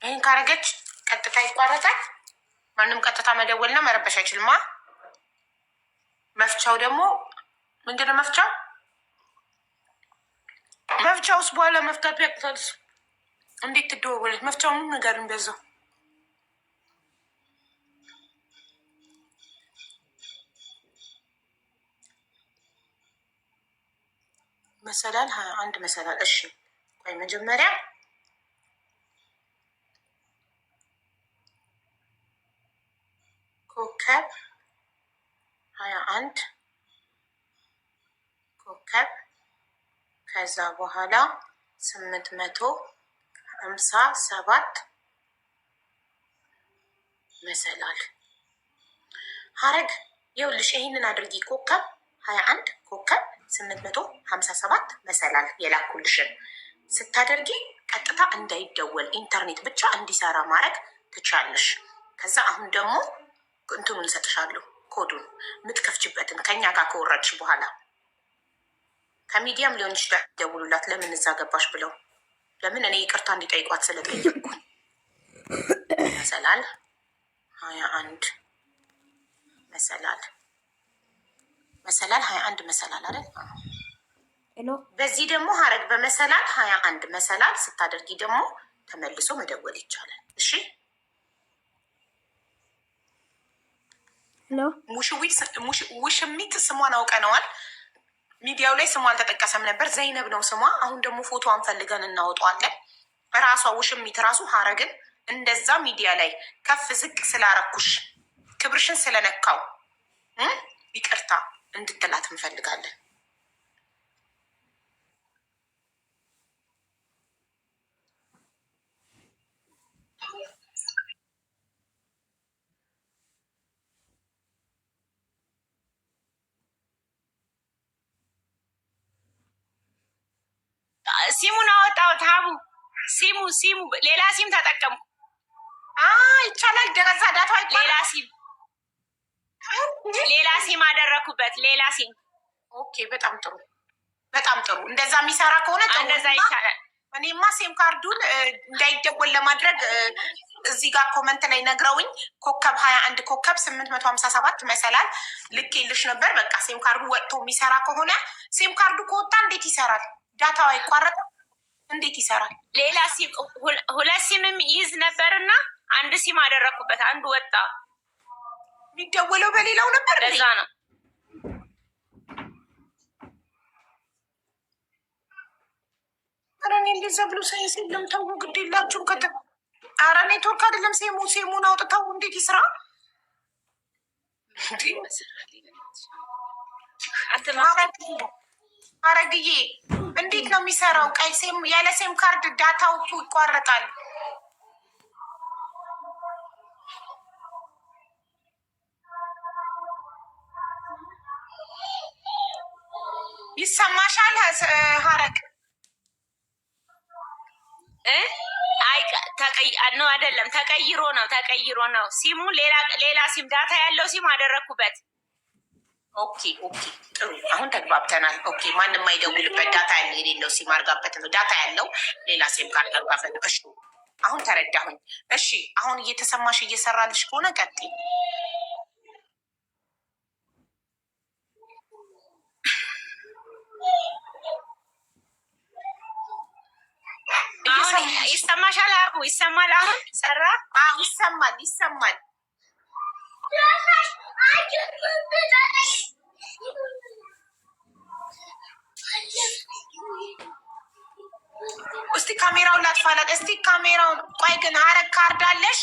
Speaker 1: ይህን ካረገች ቀጥታ ይቋረጣል። ማንም ቀጥታ መደወልና መረበሽ አይችልማ። መፍቻው ደግሞ ምንድነው? መፍቻው ውስጥ በኋላ መፍታት ያቅታል። እንዴት ትደዋወለች? መፍቻውን ነገር እንደዛው መሰላል 21 መሰላል። እሺ ቆይ መጀመሪያ ኮከብ 21 ኮከብ ከዛ በኋላ 857 መሰላል ሀረግ ይኸውልሽ፣ ይህንን አድርጊ። ኮከብ 21 ኮከብ 857 መሰላል የላኩልሽን ስታደርጊ ቀጥታ እንዳይደወል ኢንተርኔት ብቻ እንዲሰራ ማድረግ ትቻለሽ። ከዛ አሁን ደግሞ እንትኑን እንሰጥሻለሁ፣ ኮዱን የምትከፍችበትን ከኛ ጋር ከወረድሽ በኋላ ከሚዲያም ሊሆን ይችላል። ደውሉላት ለምን እዛ ገባሽ ብለው፣ ለምን እኔ ይቅርታ እንዲጠይቋት ስለጠየቅኩኝ። መሰላል 21 መሰላል 21 መሰላል አይደል? በዚህ ደግሞ ሀረግ በመሰላል 21 መሰላል ስታደርጊ ደግሞ ተመልሶ መደወል ይቻላል። እሺ ውሽሚት ስሟን አውቀነዋል። ሚዲያው ላይ ስሟ አልተጠቀሰም ነበር። ዘይነብ ነው ስሟ። አሁን ደግሞ ፎቶዋን ፈልገን እናወጣዋለን። ራሷ ውሽሚት ራሱ ሀረግን እንደዛ ሚዲያ ላይ ከፍ ዝቅ ስላረኩሽ ክብርሽን ስለነካው ይቅርታ እንድትላት እንፈልጋለን።
Speaker 2: ሲሙን አወጣሁት። ሀቡ ሲሙ ሌላ ሲም ተጠቀምኩ።
Speaker 1: ይቻላል። ደረዛ ዳታ
Speaker 2: ሌላ ሲም አደረኩበት። ሌላ ሲም
Speaker 1: ኦኬ። በጣም ጥሩ በጣም ጥሩ። እንደዛ የሚሰራ ከሆነ
Speaker 2: እንደዛ ይቻላል።
Speaker 1: እኔማ ሴም ካርዱን እንዳይደወል ለማድረግ እዚህ ጋር ኮመንት ላይ ነግረውኝ ኮከብ 21 ኮከብ 857 መሰላል ልኬልሽ ነበር። በቃ ሴም ካርዱ ወጥቶ የሚሰራ ከሆነ ሴም ካርዱ ከወጣ እንዴት ይሰራል? ዳታው አይቋረጥም? እንዴት ይሰራል?
Speaker 2: ሌላ ሲም ሁለት ሲምም ይዝ ነበርና አንድ ሲም አደረኩበት። አንዱ ወጣ።
Speaker 1: የሚደወለው በሌላው ነበር።
Speaker 2: ለዛ ነው
Speaker 1: እኔ እንደዛ ብሎ ሳይንስ የለም። ተው ግድ የላችሁም። ኧረ ኔትወርክ አይደለም። ሴሙን አውጥተው እንዴት ይስራ? አረግዬ እንዴት ነው የሚሰራው? ቀይ ሴም ያለ ሴም ካርድ ዳታው ይቋረጣል። ይሰማሻል ሀረግ?
Speaker 2: ነው አይደለም፣ ተቀይሮ ነው ሲሙ። ሌላ ሲም ዳታ ያለው ሲም አደረግኩበት።
Speaker 1: ኦኬ ጥሩ፣ አሁን ተግባብተናል። ኦኬ ማንም አይደውልበት ዳታ ያለ የሌለው ሲም አርጋበት ነው። ዳታ ያለው ሌላ ሲም ካርድ አርጋበት ነው። እሺ አሁን ተረዳሁኝ። እሺ አሁን እየተሰማሽ እየሰራልሽ ከሆነ ቀጥይ።
Speaker 2: ይሰማሻል? ይሰማል? አሁን ሰራ?
Speaker 1: ይሰማል። እስቲ ካሜራውን ላጥፋላት። እስቲ ካሜራውን ቆይ ግን ሀረግ ካርድ አለሽ?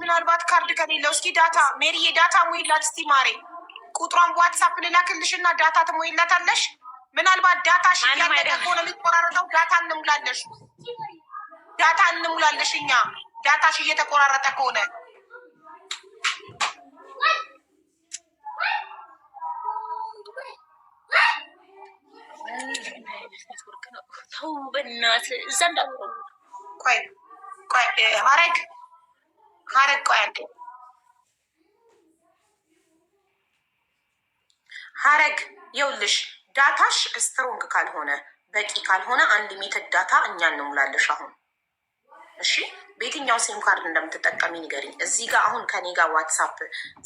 Speaker 1: ምናልባት ካርድ ከሌለው እስኪ ዳታ ሜሪዬ ዳታ ሙይላት እስቲ ማሬ። ቁጥሯን በዋትሳፕ ልላክልሽ እና ዳታ ትሞይላታለሽ። ምናልባት ዳታሽ እያለቀ ከሆነ የሚቆራረጠው ዳታ እንሙላለሽ እኛ ዳታሽ እየተቆራረጠ ከሆነ
Speaker 2: ተው በእናትህ እዛ እንዳትሆኑ።
Speaker 1: ቆይ ሀረግ ቆይ አንዴ ሀረግ ይኸውልሽ ዳታሽ ስትሮንግ ካልሆነ በቂ ካልሆነ አንሊሚትድ ዳታ እኛ እንሙላለሽ አሁን። እሺ በየትኛው ሲም ካርድ እንደምትጠቀሚ ንገሪኝ። እዚህ ጋር አሁን ከኔ ጋር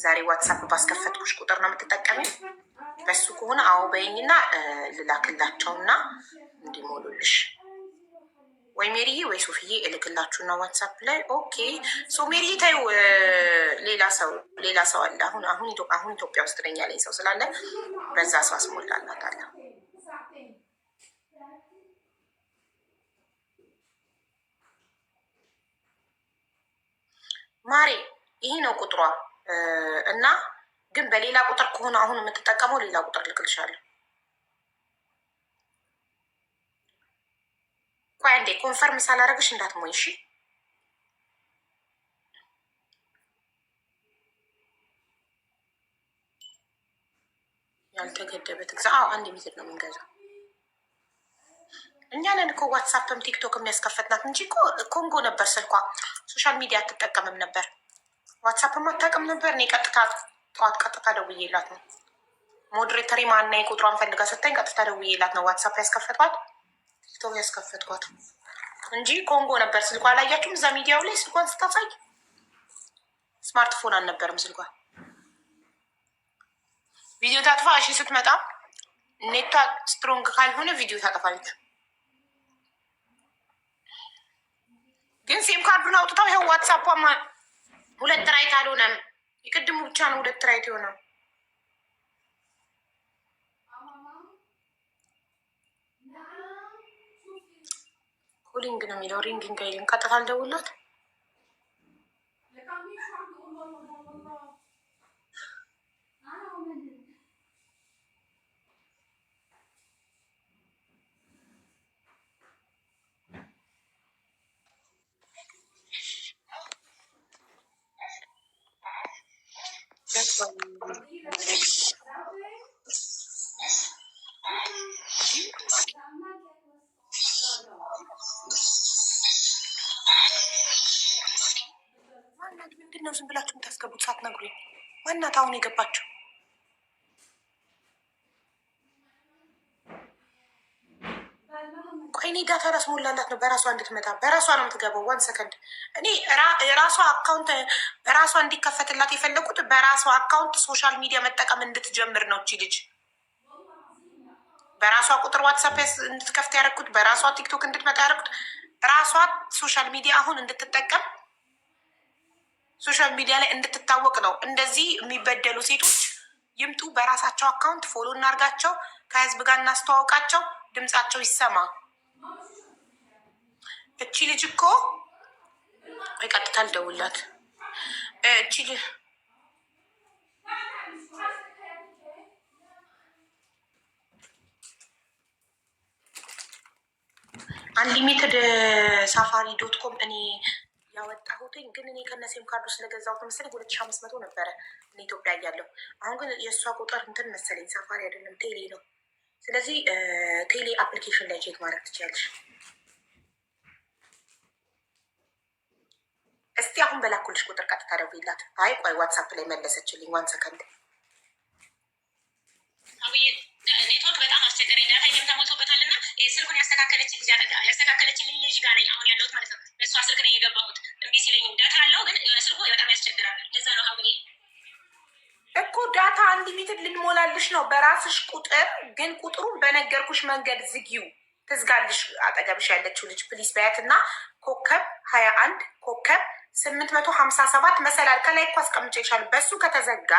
Speaker 1: ዛሬ ዋትሳፕ ባስከፈትኩሽ ቁጥር ነው የምትጠቀሚ? በሱ ከሆነ አዎ በይኝና ልላክላቸውና እንዲሞሉልሽ ወይ ሜሪዬ ወይ ሶፍዬ እልክላችሁና ዋትሳፕ ላይ። ኦኬ ሶ ሜሪዬ ታዩ ሌላ ሰው አለ። አሁን ኢትዮጵያ ውስጥ ነኝ ያለኝ ሰው ስላለ በዛ ሰው አስሞላላታለሁ። ማሬ ይሄ ነው ቁጥሯ እና ግን በሌላ ቁጥር ከሆነ አሁን የምትጠቀመው ሌላ ቁጥር ልክልሻለሁ። ቆይ አንዴ ኮንፈርም ሳላደርግሽ እንዳትሞይ እሺ። ያልተገደበ ትግዛ። አንድ ሚትር ነው የምንገዛው እኛ ነን እኮ። ዋትሳፕም ቲክቶክ የሚያስከፈትናት እንጂ ኮንጎ ነበር ስልኳ። ሶሻል ሚዲያ አትጠቀምም ነበር። ዋትሳፕም አታውቅም ነበር። እኔ ቀጥታ ደውዬላት ነው ሞዴሬተሪ ማና ቁጥሯን ፈልጋ ስታኝ ቀጥታ ደውዬላት ነው ዋትሳፕ ያስከፈትኳት ቲክቶክ ያስከፈትኳት እንጂ ኮንጎ ነበር ስልኳ። አላያችሁም? እዛ ሚዲያው ላይ ስልኳን ስታሳይ ስማርትፎን አልነበርም ስልኳ። ቪዲዮ ታጥፋ እሺ። ስትመጣ ኔቷ ስትሮንግ ካልሆነ ቪዲዮ ታጠፋለች። ግን ሲም ካርዱን አውጥታው ይኸው ዋትሳፕ 2 ራይት አልሆነም። የቅድሙ ብቻ ነው 2 ራይት የሆነው። ኮሊንግ ነው የሚለው ሪንግንግ አይልም። ቀጥታ አልደውላት ምንድን ነው ዝም ብላችሁ የምታስገቡት ሳትነግሩኝ? ማናት አሁን የገባችው? ቆይ እኔ ዳታ ራስ ሞላላት ነው በራሷ እንድትመጣ። በራሷ ነው የምትገባው። 1 ሰከንድ እኔ ራሷ አካውንት በራሷ እንዲከፈትላት የፈለጉት በራሷ አካውንት ሶሻል ሚዲያ መጠቀም እንድትጀምር ነው። እቺ ልጅ በራሷ ቁጥር ዋትሳፕ እንድትከፍት ያደረኩት፣ በራሷ ቲክቶክ እንድትመጣ ያደረኩት፣ ራሷ ሶሻል ሚዲያ አሁን እንድትጠቀም ሶሻል ሚዲያ ላይ እንድትታወቅ ነው። እንደዚህ የሚበደሉ ሴቶች ይምጡ፣ በራሳቸው አካውንት ፎሎ እናርጋቸው፣ ከህዝብ ጋር እናስተዋውቃቸው፣ ድምጻቸው ይሰማ። እቺ ልጅ እኮ ቀጥታ ልደውላት። እቺ ልጅ አንሊሚትድ ሳፋሪ ዶት ኮም እኔ ያወጣሁትኝ ግን እኔ ከነሴም ካርዱ ስለገዛሁት መሰለኝ 2500 ነበረ እኔ ኢትዮጵያ እያለሁ። አሁን ግን የእሷ ቁጥር እንትን መሰለኝ ሳፋሪ አይደለም ቴሌ ነው። ስለዚህ ቴሌ አፕሊኬሽን ላይ ቼክ ማድረግ ትችላለሽ። እስቲ አሁን በላኩልሽ ቁጥር ቀጥታ ደውይላት። አይ ቆይ ዋትሳፕ ላይ መለሰችልኝ። ዋን ሰከንድ
Speaker 2: ኔትወርክ በጣም አስቸገረኝ። ዳታ ተሞልቶበታል እና ስልኩን ያስተካከለችልኝ ልጅ ጋር ነኝ አሁን ያለሁት ማለት ነው። በእሷ ስልክ ነው የገባሁት። እምቢ ሲለኝ ዳታ አለው ግን የሆነ ስልኩ በጣም ያስቸግራል። ለዛ ነው ሀብዬ
Speaker 1: እኮ ዳታ አንሊሚትድ ልንሞላልሽ ነው በራስሽ ቁጥር፣ ግን ቁጥሩን በነገርኩሽ መንገድ ዝጊው። ትዝጋልሽ አጠገብሽ ያለችው ልጅ ፕሊስ በያት እና ኮከብ 21 ኮከብ 857 መሰላል ከላይ እኮ አስቀምጬሻለሁ። በሱ ከተዘጋ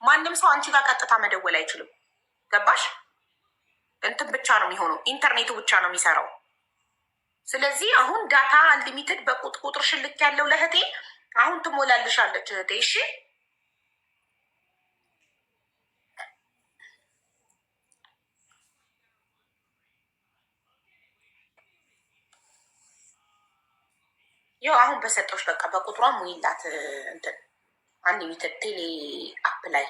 Speaker 1: ማንም ሰው አንቺ ጋር ቀጥታ መደወል አይችልም። ገባሽ? እንትን ብቻ ነው የሚሆነው፣ ኢንተርኔቱ ብቻ ነው የሚሰራው። ስለዚህ አሁን ዳታ አንሊሚትድ በቁጥር ሽልክ ያለው ለእህቴ አሁን ትሞላልሻለች እህቴ። እሺ ያው አሁን በሰጠዎች በቃ በቁጥሯ ሙይላት እንትን አንሊሚትድ ቴሌ አፕ ላይ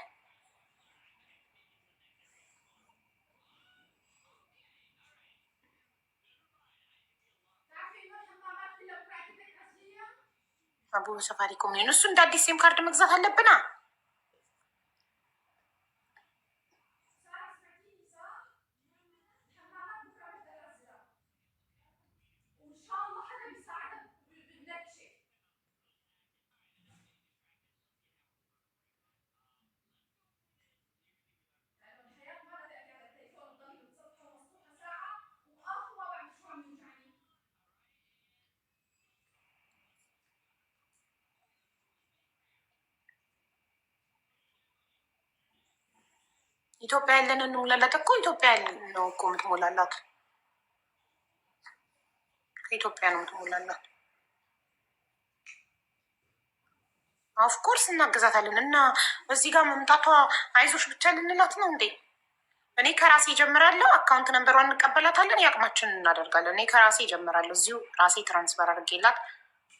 Speaker 1: አቡ ሰፋሪኮም ነው። እሱ እንደ አዲስ ሲም ካርድ መግዛት አለብና ኢትዮጵያ ያለን እንሙላላት እኮ ኢትዮጵያ ያለን ነው እኮ የምትሞላላት። ከኢትዮጵያ ነው የምትሞላላት። ኦፍኮርስ እናግዛታለን። እና በዚህ ጋር መምጣቷ አይዞሽ ብቻ ልንላት ነው እንዴ? እኔ ከራሴ ጀምራለሁ። አካውንት ነንበሯን እንቀበላታለን። የአቅማችን እናደርጋለን። እኔ ከራሴ ጀምራለሁ። እዚሁ ራሴ ትራንስፈር አድርጌላት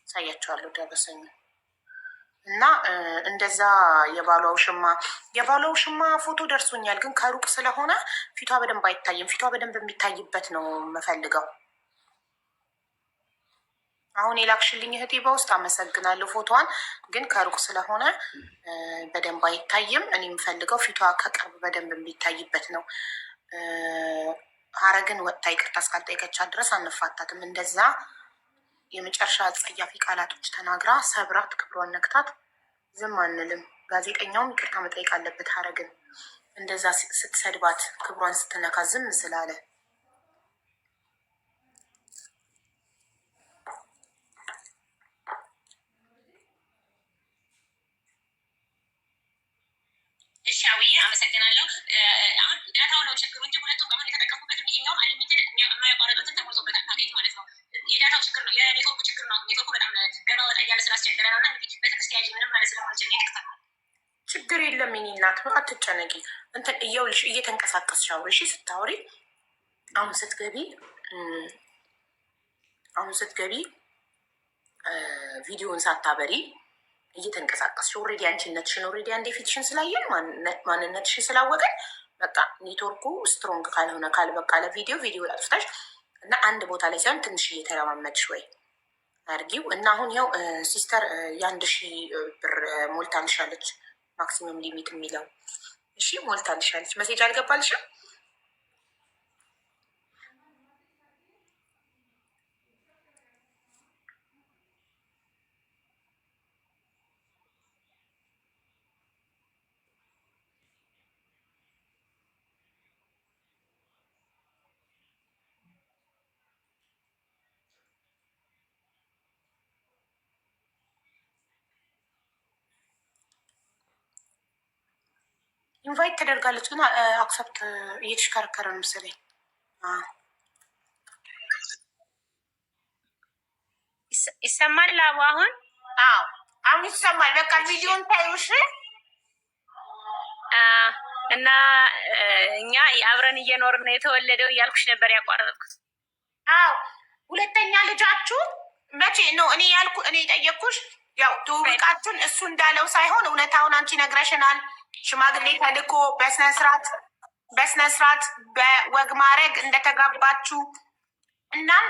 Speaker 1: ሳያቸዋለሁ ደረሰኝ እና እንደዛ የባሏ ውሽማ ፎቶ ደርሶኛል፣ ግን ከሩቅ ስለሆነ ፊቷ በደንብ አይታይም። ፊቷ በደንብ የሚታይበት ነው የምፈልገው። አሁን የላክሽልኝ እህቴ በውስጥ አመሰግናለሁ። ፎቶዋን ግን ከሩቅ ስለሆነ በደንብ አይታይም። እኔ የምፈልገው ፊቷ ከቅርብ በደንብ የሚታይበት ነው። ሀረግን ወጥታ ይቅርታ እስካልጠየቀቻት ድረስ አንፋታትም። እንደዛ የመጨረሻ አጸያፊ ቃላቶች ተናግራ ሰብራት ክብሯን ነክታት ዝም አንልም። ጋዜጠኛውም ይቅርታ መጠየቅ አለበት። ሀረግን እንደዛ ስትሰድባት ክብሯን ስትነካ ዝም ስላለ
Speaker 2: ሻውዬ አመሰግናለሁ። አሁን ዳታው ነው ችግሩ እንጂ ሁለቱም አሁን የተጠቀሙበትም ይሄኛውም አንሊሚትድ የማያቋረጡትን ተሞልቶበታል ፓኬጅ ማለት ነው። የዳታው ችግር ነው፣ የኔትወርኩ ችግር ነው። ኔትወርኩ በጣም ገባ ወጣ እያለ ስላስቸገረ ነው። እና እንግዲህ በትዕግስት ያዥ፣ ምንም ማለት ስለማልችል ይቅርታ።
Speaker 1: ችግር የለም የኔ እናት አትጨነቂ። እንትን እየውልሽ እየተንቀሳቀስሽ አውሪ እሺ። ስታወሪ አሁን ስትገቢ ቪዲዮን ሳታበሪ እየተንቀሳቀስሽ ኦልሬዲ አንቺነትሽን ኦልሬዲ አንዴ ፊትሽን ስላየን ማንነትሽን ስላወቀን በቃ ኔትወርኩ ስትሮንግ ካልሆነ ካልበቃ ለቪዲዮ አጥፍታሽ እና አንድ ቦታ ላይ ሳይሆን ትንሽ እየተለማመድሽ ወይ አድርጊው እና አሁን ያው ሲስተር የ1000 ብር ሞልታልሻለች። ማክሲመም ሊሚት የሚለው እሺ ሞልታልሻለች። መሴጅ አልገባልሽም? ኢንቫይት ተደርጋለች ግን አክሰፕት እየተሽከረከረ ነው መሰለኝ።
Speaker 2: ይሰማል ላቡ አሁን?
Speaker 1: አሁን ይሰማል። በቃ ቪዲዮን ታዩሽ
Speaker 2: እና እኛ አብረን እየኖርን ነው የተወለደው እያልኩሽ ነበር ያቋረጥኩት።
Speaker 1: አዎ ሁለተኛ ልጃችሁ መቼ ነው? እኔ የጠየቅኩሽ ያው ትውውቃችሁን እሱ እንዳለው ሳይሆን እውነታውን አንቺ ነግረሽናል። ሽማግሌ ተልኮ በስነ ስርዓት በስነ ስርዓት በወግ ማዕረግ እንደተጋባችሁ እናም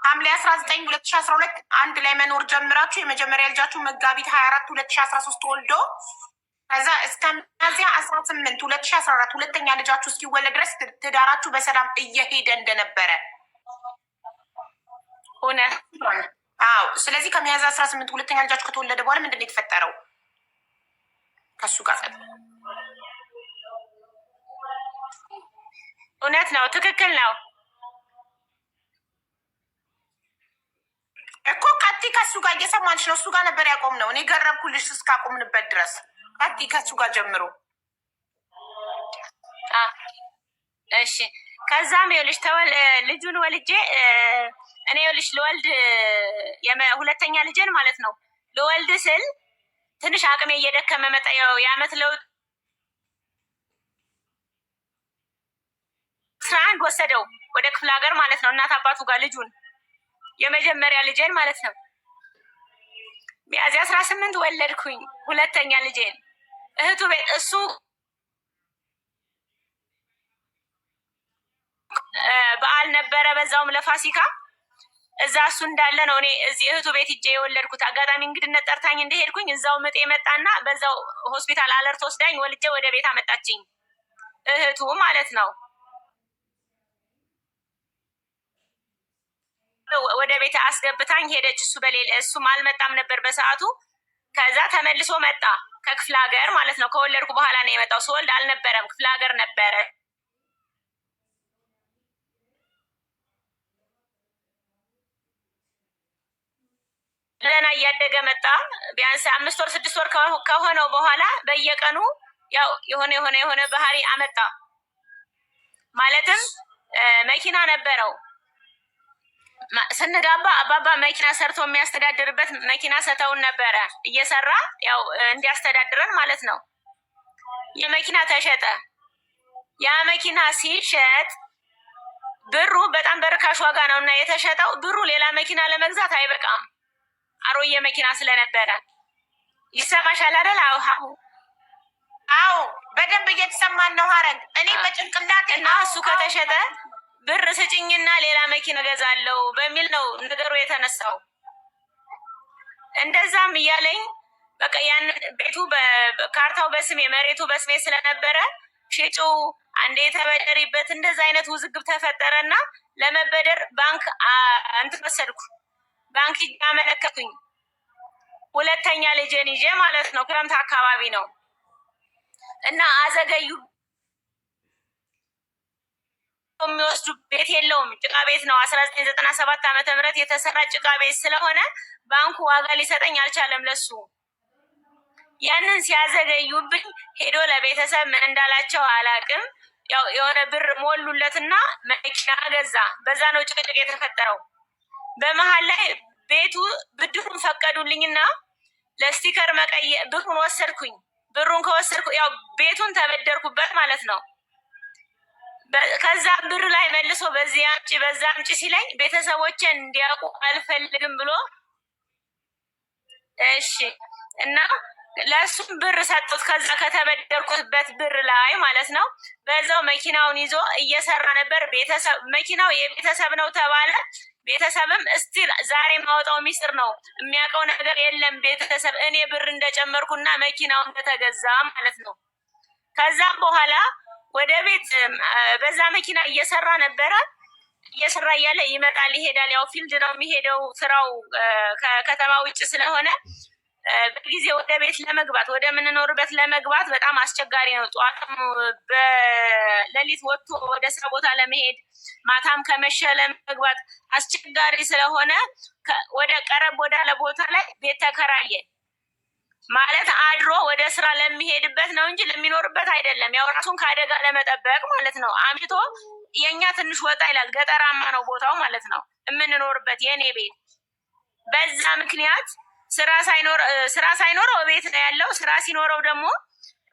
Speaker 1: ሐምሌ 19 2012 አንድ ላይ መኖር ጀምራችሁ የመጀመሪያ ልጃችሁ መጋቢት 24 2013 ተወልዶ ከዛ እስከ ሚያዝያ 18 2014 ሁለተኛ ልጃችሁ እስኪወለድ ድረስ ትዳራችሁ በሰላም እየሄደ እንደነበረ
Speaker 2: ሆነ።
Speaker 1: አዎ። ስለዚህ ከሚያዝያ 18 ሁለተኛ ልጃችሁ ከተወለደ በኋላ ምንድን ነው የተፈጠረው? ከሱ ጋር
Speaker 2: እውነት ነው፣ ትክክል ነው
Speaker 1: እኮ ቀጥይ። ከሱ ጋር እየሰማንሽ ነው። እሱ ጋር ነበር ያቆምነው። እኔ ገረብኩልሽ እስካቆምንበት ድረስ ቀጥይ፣ ከሱ ጋር ጀምሮ።
Speaker 2: እሺ። ከዛም ይኸውልሽ ልጁን ወልጄ እኔ ይኸውልሽ ልወልድ ሁለተኛ ልጄን ማለት ነው ልወልድ ስል ትንሽ አቅሜ እየደከመ መጣ። የአመት ለውጥ 11 ወሰደው ወደ ክፍለ ሀገር ማለት ነው እናት አባቱ ጋር ልጁን የመጀመሪያ ልጄን ማለት ነው። ሚያዝያ 18 ወለድኩኝ ሁለተኛ ልጄን እህቱ ቤት እሱ በዓል ነበረ በዛውም ለፋሲካ እዛ እሱ እንዳለ ነው እኔ እዚህ እህቱ ቤት ሂጄ የወለድኩት። አጋጣሚ እንግድነት ጠርታኝ እንደሄድኩኝ እዛው ምጤ መጣና በዛው ሆስፒታል አለርት ወስዳኝ ወልጄ ወደ ቤት አመጣችኝ እህቱ ማለት ነው። ወደ ቤት አስገብታኝ ሄደች። እሱም አልመጣም ነበር በሰዓቱ። ከዛ ተመልሶ መጣ ከክፍለ ሀገር ማለት ነው። ከወለድኩ በኋላ ነው የመጣው። ስወልድ አልነበረም፣ ክፍለ ሀገር ነበረ። ገና እያደገ መጣ። ቢያንስ 5 ወር 6 ወር ከሆነው በኋላ በየቀኑ ያው የሆነ ባህሪ አመጣ። ማለትም መኪና ነበረው። ስንጋባ አባባ መኪና ሰርቶ የሚያስተዳድርበት መኪና ሰተውን ነበረ እየሰራ ያው እንዲያስተዳድረን ማለት ነው። የመኪና ተሸጠ። ያ መኪና ሲሸጥ ብሩ በጣም በርካሽ ዋጋ ነው እና የተሸጠው ብሩ ሌላ መኪና ለመግዛት አይበቃም። አሮዬ መኪና ስለነበረ ይሰማሻል አይደል?
Speaker 1: አዎ በደንብ እየተሰማን ነው። ሀረግ እኔ በጭንቅላቴ
Speaker 2: እና እሱ ከተሸጠ ብር ስጭኝና ሌላ መኪና እገዛለሁ በሚል ነው ነገሩ የተነሳው። እንደዛም እያለኝ በቃ ያን ቤቱ ካርታው በስሜ መሬቱ በስሜ ስለነበረ ሽጩ አንዴ ተበደሪበት እንደዛ አይነት ውዝግብ ተፈጠረና ለመበደር ባንክ ወሰድኩ። ባንክ አመለከቱኝ። ሁለተኛ ልጄን ይዤ ማለት ነው። ክረምት አካባቢ ነው እና አዘገዩ። የሚወስዱ ቤት የለውም፣ ጭቃ ቤት ነው። 1997 ዓ.ም የተሰራ ጭቃ ቤት ስለሆነ ባንኩ ዋጋ ሊሰጠኝ አልቻለም ለሱ። ያንን ሲያዘገዩብኝ ሄዶ ለቤተሰብ ምን እንዳላቸው አላቅም። ያው የሆነ ብር ሞሉለትና መኪና ገዛ። በዛ ነው ጭቅጭቅ የተፈጠረው። በመሀል ላይ ቤቱ ብድሩን ፈቀዱልኝና ለስቲከር ብሩን ወሰድኩኝ። ብሩን ከወሰድኩ ያው ቤቱን ተበደርኩበት ማለት ነው። ከዛ ብር ላይ መልሶ በዚህ አምጪ በዛ አምጪ ሲለኝ ቤተሰቦችን እንዲያውቁ አልፈልግም ብሎ እሺ እና ለእሱም ብር ሰጡት። ከዛ ከተበደርኩበት ብር ላይ ማለት ነው። በዛው መኪናውን ይዞ እየሰራ ነበር። መኪናው የቤተሰብ ነው ተባለ። ቤተሰብም እስቲል ዛሬ ማውጣው ሚስጥር ነው፣ የሚያውቀው ነገር የለም ቤተሰብ እኔ ብር እንደጨመርኩና መኪናው እንደተገዛ ማለት ነው። ከዛም በኋላ ወደ ቤት በዛ መኪና እየሰራ ነበረ። እየሰራ እያለ ይመጣል ይሄዳል። ያው ፊልድ ነው የሚሄደው ስራው ከከተማ ውጭ ስለሆነ በጊዜ ወደ ቤት ለመግባት ወደ ምንኖርበት ለመግባት በጣም አስቸጋሪ ነው። ጠዋትም በሌሊት ወጥቶ ወደ ስራ ቦታ ለመሄድ ማታም ከመሸ ለመግባት አስቸጋሪ ስለሆነ ወደ ቀረብ ወዳለ ቦታ ላይ ቤት ተከራየ። ማለት አድሮ ወደ ስራ ለሚሄድበት ነው እንጂ ለሚኖርበት አይደለም። ያው ራሱን ከአደጋ ለመጠበቅ ማለት ነው። አምሽቶ የኛ ትንሽ ወጣ ይላል፣ ገጠራማ ነው ቦታው ማለት ነው የምንኖርበት የኔ ቤት። በዛ ምክንያት ስራ ሳይኖረው ቤት ነው ያለው። ስራ ሲኖረው ደግሞ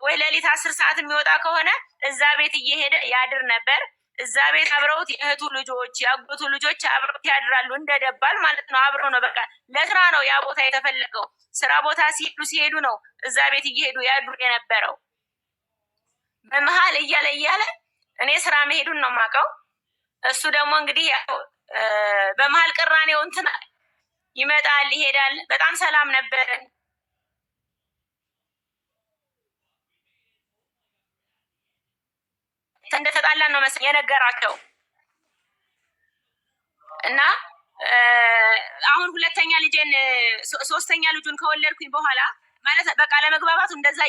Speaker 2: ወይ ሌሊት 10 ሰዓት የሚወጣ ከሆነ እዛ ቤት እየሄደ ያድር ነበር። እዛ ቤት አብረውት የእህቱ ልጆች የአጎቱ ልጆች አብረውት ያድራሉ፣ እንደደባል ማለት ነው። አብረው ነው በቃ ለስራ ነው ያ ቦታ የተፈለገው። ስራ ቦታ ሲሄዱ ነው እዛ ቤት እየሄዱ ያድሩ የነበረው። በመሀል እያለ እኔ ስራ መሄዱን ነው የማውቀው። እሱ ደግሞ እንግዲህ ያው በመሀል ቅራኔው እንትን ይመጣል ይሄዳል። በጣም ሰላም ነበርን። እንደተጣላን ነው መሰለኝ የነገራቸው እና አሁን ሁለተኛ ልጄን ሶስተኛ ልጁን ከወለድኩኝ በኋላ ማለት በቃ ለመግባባቱ እንደዛ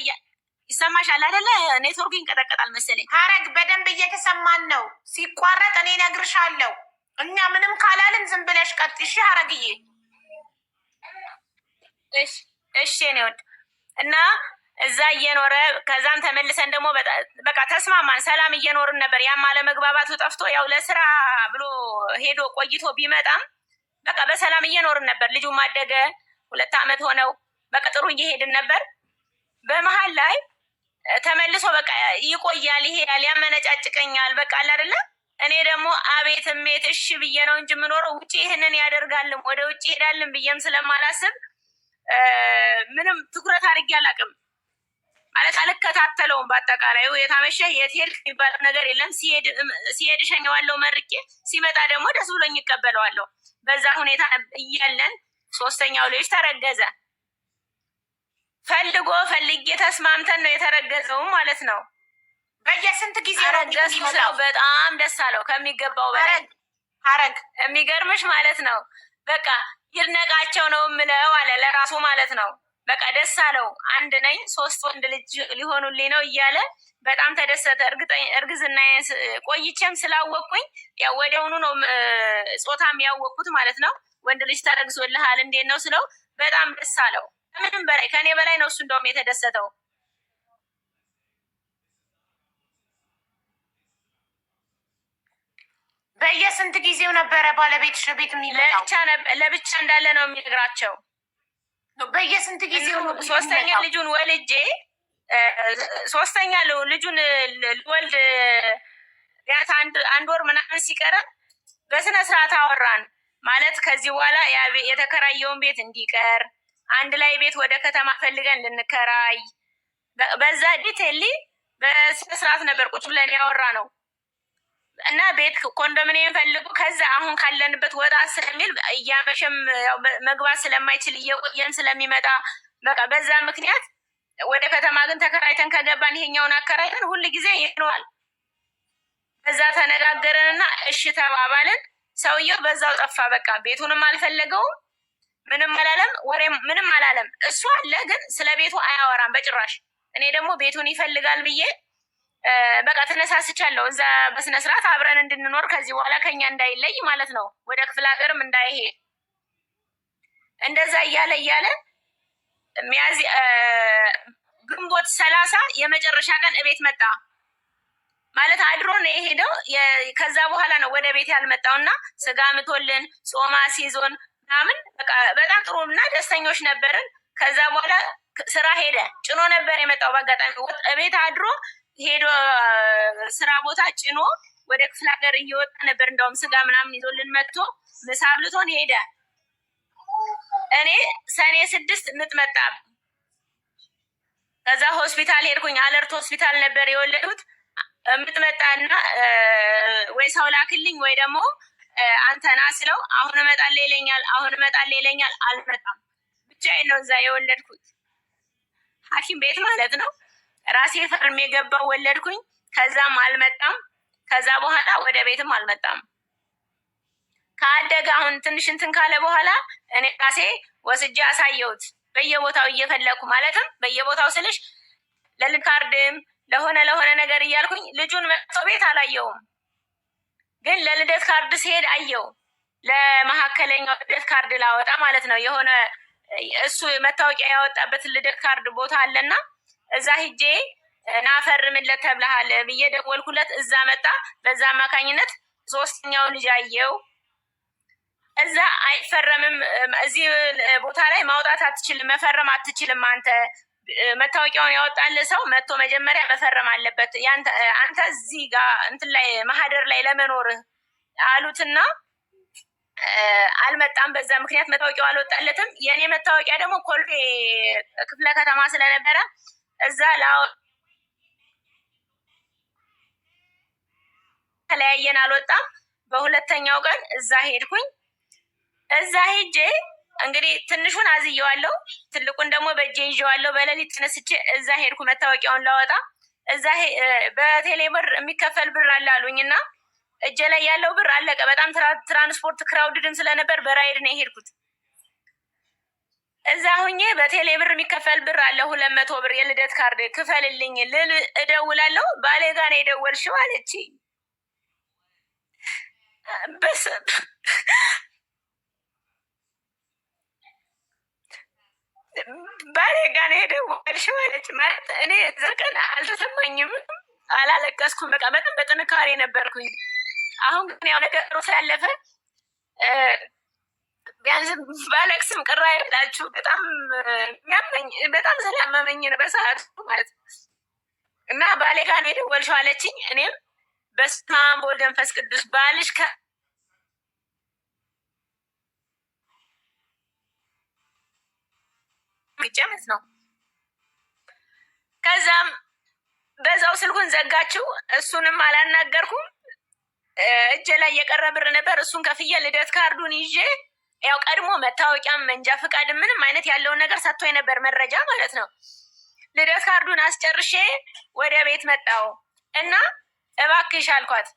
Speaker 2: ይሰማሻል አይደለ? ኔትወርኩ ይንቀጠቀጣል መሰለኝ።
Speaker 1: ሀረግ በደንብ እየተሰማን ነው። ሲቋረጥ እኔ እነግርሻለሁ። እኛ ምንም ካላልን ዝም ብለሽ ቀጥ። እሺ ሀረግዬ።
Speaker 2: እሺ እኔ ወድ እና እዛ እየኖረ ከዛም ተመልሰን ደግሞ በቃ ተስማማን፣ ሰላም እየኖርን ነበር። ያም አለመግባባቱ ጠፍቶ ያው ለስራ ብሎ ሄዶ ቆይቶ ቢመጣም በቃ በሰላም እየኖርን ነበር። ልጁ ማደገ 2 ዓመት ሆነው። በቃ ጥሩ እየሄድን ነበር። በመሀል ላይ ተመልሶ በቃ ይቆያል፣ ይሄዳል፣ ያመነጫጭቀኛል። በቃ አለ አይደለ? እኔ ደግሞ አቤት እሜት እሺ ብዬ ነው እንጂ የምኖረው ውጭ ይህንን ያደርጋልም ወደ ውጭ ይሄዳልም ብዬም ስለማላስብ ምንም ትኩረት አድርጌ አላውቅም። ማለት አልከታተለውም። በአጠቃላይ የታመሸህ የት ሄድክ የሚባለው ነገር የለም። ሲሄድ እሸኘዋለሁ መርቄ፣ ሲመጣ ደግሞ ደስ ብሎኝ ይቀበለዋለሁ። በዛ ሁኔታ እያለን ሶስተኛው ልጅ ተረገዘ። ፈልጌ ተስማምተን ነው የተረገዘው ማለት ነው።
Speaker 1: በየስንት ጊዜ
Speaker 2: ረገዝኩ። በጣም ደስ አለው ከሚገባው በላይ
Speaker 1: ሀረግ።
Speaker 2: የሚገርምሽ ማለት ነው በቃ ይድነቃቸው ነው የምለው አለ ለራሱ ማለት ነው። በቃ ደስ አለው። 1 ነኝ 3 ወንድ ልጅ ሊሆኑልኝ ነው እያለ በጣም ተደሰተ። እርግዝና ቆይቼም ስላወቅኩኝ ያው ወዲያውኑ ነው ጾታም ያወቅኩት ማለት ነው። ወንድ ልጅ ተረግዞልሃል እንዴት ነው ስለው በጣም ደስ አለው። ከምንም በላይ ከኔ በላይ ነው እሱ እንደውም የተደሰተው።
Speaker 1: በየስንት ጊዜው ነበረ ባለቤትሽ ቤት የሚመጣው?
Speaker 2: ለብቻ እንዳለ ነው የሚነግራቸው።
Speaker 1: በየስንት ጊዜው?
Speaker 2: ሶስተኛ ልጁን ወልጄ ሶስተኛ ልጁን ልወልድ ቢያንስ 1 ወር ምናምን ሲቀረን በስነ ስርዓት አወራን። ማለት ከዚህ በኋላ የተከራየውን ቤት እንዲቀር አንድ ላይ ቤት ወደ ከተማ ፈልገን ልንከራይ፣ በዛ ዲቴሊ በስነ ስርዓት ነበር ቁጭ ብለን ያወራ ነው። እና ቤት ኮንዶሚኒየም ፈልጉ። ከዛ አሁን ካለንበት ወጣ ስለሚል እያመሸም መግባት ስለማይችል እየቆየን ስለሚመጣ በቃ በዛ ምክንያት ወደ ከተማ ግን ተከራይተን ከገባን ይሄኛውን አከራይተን ሁል ጊዜ ይኖራል። በዛ ተነጋገረንና እሺ ተባባልን። ሰውየው በዛው ጠፋ። በቃ ቤቱንም አልፈለገውም፣ ምንም አላለም፣ ወሬም ምንም አላለም። እሱ አለ ግን ስለ ቤቱ አያወራም በጭራሽ። እኔ ደግሞ ቤቱን ይፈልጋል ብዬ በቃ ተነሳስቻለሁ። እዛ በስነ ስርዓት አብረን እንድንኖር ከዚህ በኋላ ከኛ እንዳይለይ ማለት ነው። ወደ ክፍለ ሀገርም እንዳይሄድ እንደዛ እያለ ሚያዝያ ግንቦት 30 የመጨረሻ ቀን እቤት መጣ ማለት አድሮ ነው የሄደው። ከዛ በኋላ ነው ወደ ቤት ያልመጣው እና ስጋ ምቶልን ጾማ ሲዞን ምናምን በቃ በጣም ጥሩ እና ደስተኞች ነበርን። ከዛ በኋላ ስራ ሄደ። ጭኖ ነበር የመጣው። በአጋጣሚ እቤት አድሮ ሄዶ ስራ ቦታ ጭኖ ወደ ክፍለ ሀገር እየወጣ ነበር። እንደውም ስጋ ምናምን ይዞልን መጥቶ ምሳ አብልቶን ሄደ። እኔ ሰኔ 6 ምጥ መጣ። ከዛ ሆስፒታል ሄድኩኝ። አለርት ሆስፒታል ነበር የወለዱት። ምጥ መጣና ወይ ሰው ላክልኝ ወይ ደግሞ አንተና ስለው አሁን እመጣለሁ ይለኛል። አልመጣም። ብቻዬን ነው እዛ የወለድኩት። ሐኪም ቤት ማለት ነው። ራሴ ፈርሜ የገባው ወለድኩኝ። ከዛም አልመጣም። ከዛ በኋላ ወደ ቤትም አልመጣም። ካደገ አሁን ትንሽ እንትን ካለ በኋላ እኔ ራሴ ወስጄ አሳየሁት። በየቦታው እየፈለኩ ማለትም በየቦታው ስልሽ ለልካርድም ለሆነ ነገር እያልኩኝ ልጁን መጥቶ ቤት አላየውም። ግን ለልደት ካርድ ሲሄድ አየው። ለመካከለኛው ልደት ካርድ ላወጣ ማለት ነው። የሆነ እሱ መታወቂያ ያወጣበት ልደት ካርድ ቦታ አለና እዛ ሂጄ ናፈርምለት ተብለሃል ብዬ ደወልኩለት። እዛ መጣ። በዛ አማካኝነት 3ኛው ልጅ አየው። እዛ አይፈረምም፣ እዚህ ቦታ ላይ ማውጣት አትችልም፣ መፈረም አትችልም። አንተ መታወቂያውን ያወጣል ሰው መጥቶ መጀመሪያ መፈረም አለበት። አንተ እዚህ ጋር እንትን ላይ ማህደር ላይ ለመኖርህ አሉትና አልመጣም። በዛ ምክንያት መታወቂያው አልወጣለትም። የእኔ መታወቂያ ደግሞ ኮልፌ ክፍለ ከተማ ስለነበረ እዛ ተለያየን፣ አልወጣም። በሁለተኛው ቀን እዛ ሄድኩኝ። እዛ ሄጄ እንግዲህ ትንሹን አዝየዋለሁ፣ ትልቁን ደግሞ በእጄ ይዤዋለሁ። በሌሊት ተነስቼ እዛ ሄድኩ መታወቂያውን ላወጣ። እዛ በቴሌ ብር የሚከፈል ብር አለ አሉኝ እና እጄ ላይ ያለው ብር አለቀ። በጣም ትራንስፖርት ክራውድድም ስለነበር በራይድ ነው የሄድኩት። እዛ ሁኜ በቴሌ ብር የሚከፈል ብር አለ 200 ብር የልደት ካርድ ክፈልልኝ ልል እደውላለሁ። ባሌ ጋር ነው የደወልሽው አለችኝ። ባሌ ጋር ነው የደወልሽው አለች። ማለት እኔ እዛ ቀን አልተሰማኝም፣ አላለቀስኩም። በቃ በጣም በጥንካሬ ነበርኩኝ። አሁን ግን ያው ነገሩ ስላለፈ ቢያንስ ባለቅስም ቅር አይላችሁ። በጣም የሚያመኝ በጣም ስላመመኝ ነው በሰዓቱ ማለት ነው። እና ባሌ ጋር ነው የደወልሽው አለችኝ። እኔም በስመ አብ ወወልድ ወመንፈስ ቅዱስ ባልሽ ግጨመት ነው። ከዛም በዛው ስልኩን ዘጋችው። እሱንም አላናገርኩም። እጄ ላይ የቀረ ብር ነበር። እሱን ከፍዬ ልደት ካርዱን ይዤ ያው ቀድሞ መታወቂያም መንጃ ፍቃድ ምንም አይነት ያለውን ነገር ሰጥቶ የነበር መረጃ ማለት ነው። ልደት ካርዱን አስጨርሼ ወደ ቤት መጣው እና እባክሽ አልኳት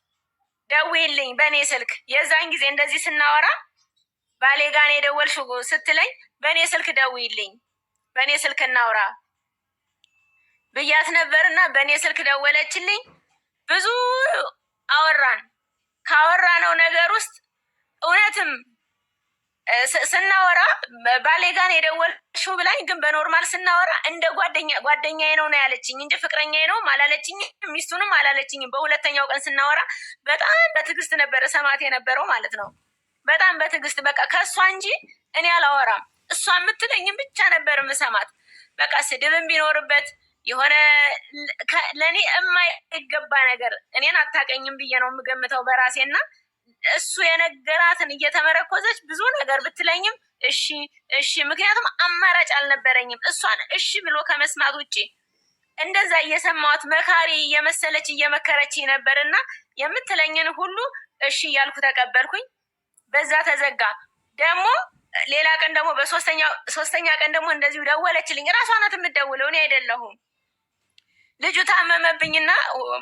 Speaker 2: ደውይልኝ በእኔ ስልክ። የዛን ጊዜ እንደዚህ ስናወራ ባሌ ጋር ነው የደወልሽው ስትለኝ በእኔ ስልክ ደውይልኝ፣ በእኔ ስልክ እናውራ ብያት ነበርና በእኔ ስልክ ደወለችልኝ። ብዙ አወራን። ካወራነው ነገር ውስጥ እውነትም ስናወራ ባሌ ጋር የደወልሽው ብላኝ፣ ግን በኖርማል ስናወራ እንደ ጓደኛዬ ነው ያለችኝ እንጂ ፍቅረኛዬ ነው አላለችኝ፣ ሚስቱንም አላለችኝም። በሁለተኛው ቀን ስናወራ በጣም በትዕግስት ነበረ ሰማት የነበረው ማለት ነው። በጣም በትዕግስት በቃ ከእሷ እንጂ እኔ አላወራም። እሷ የምትለኝም ብቻ ነበር የምሰማት። በቃ ስድብም ቢኖርበት የሆነ ለእኔ የማይገባ ነገር እኔን አታቀኝም ብዬ ነው የምገምተው በራሴና እሱ የነገራትን እየተመረኮዘች ብዙ ነገር ብትለኝም እሺ እሺ፣ ምክንያቱም አማራጭ አልነበረኝም እሷን እሺ ብሎ ከመስማት ውጭ። እንደዛ እየሰማዋት መካሪ እየመሰለች እየመከረች ነበርና የምትለኝን ሁሉ እሺ እያልኩ ተቀበልኩኝ። በዛ ተዘጋ። ደግሞ ሌላ ቀን ደግሞ ሶስተኛ ቀን ደግሞ እንደዚሁ ደወለችልኝ። እራሷ ናት የምትደውለው፣ እኔ አይደለሁም። ልጁ ታመመብኝና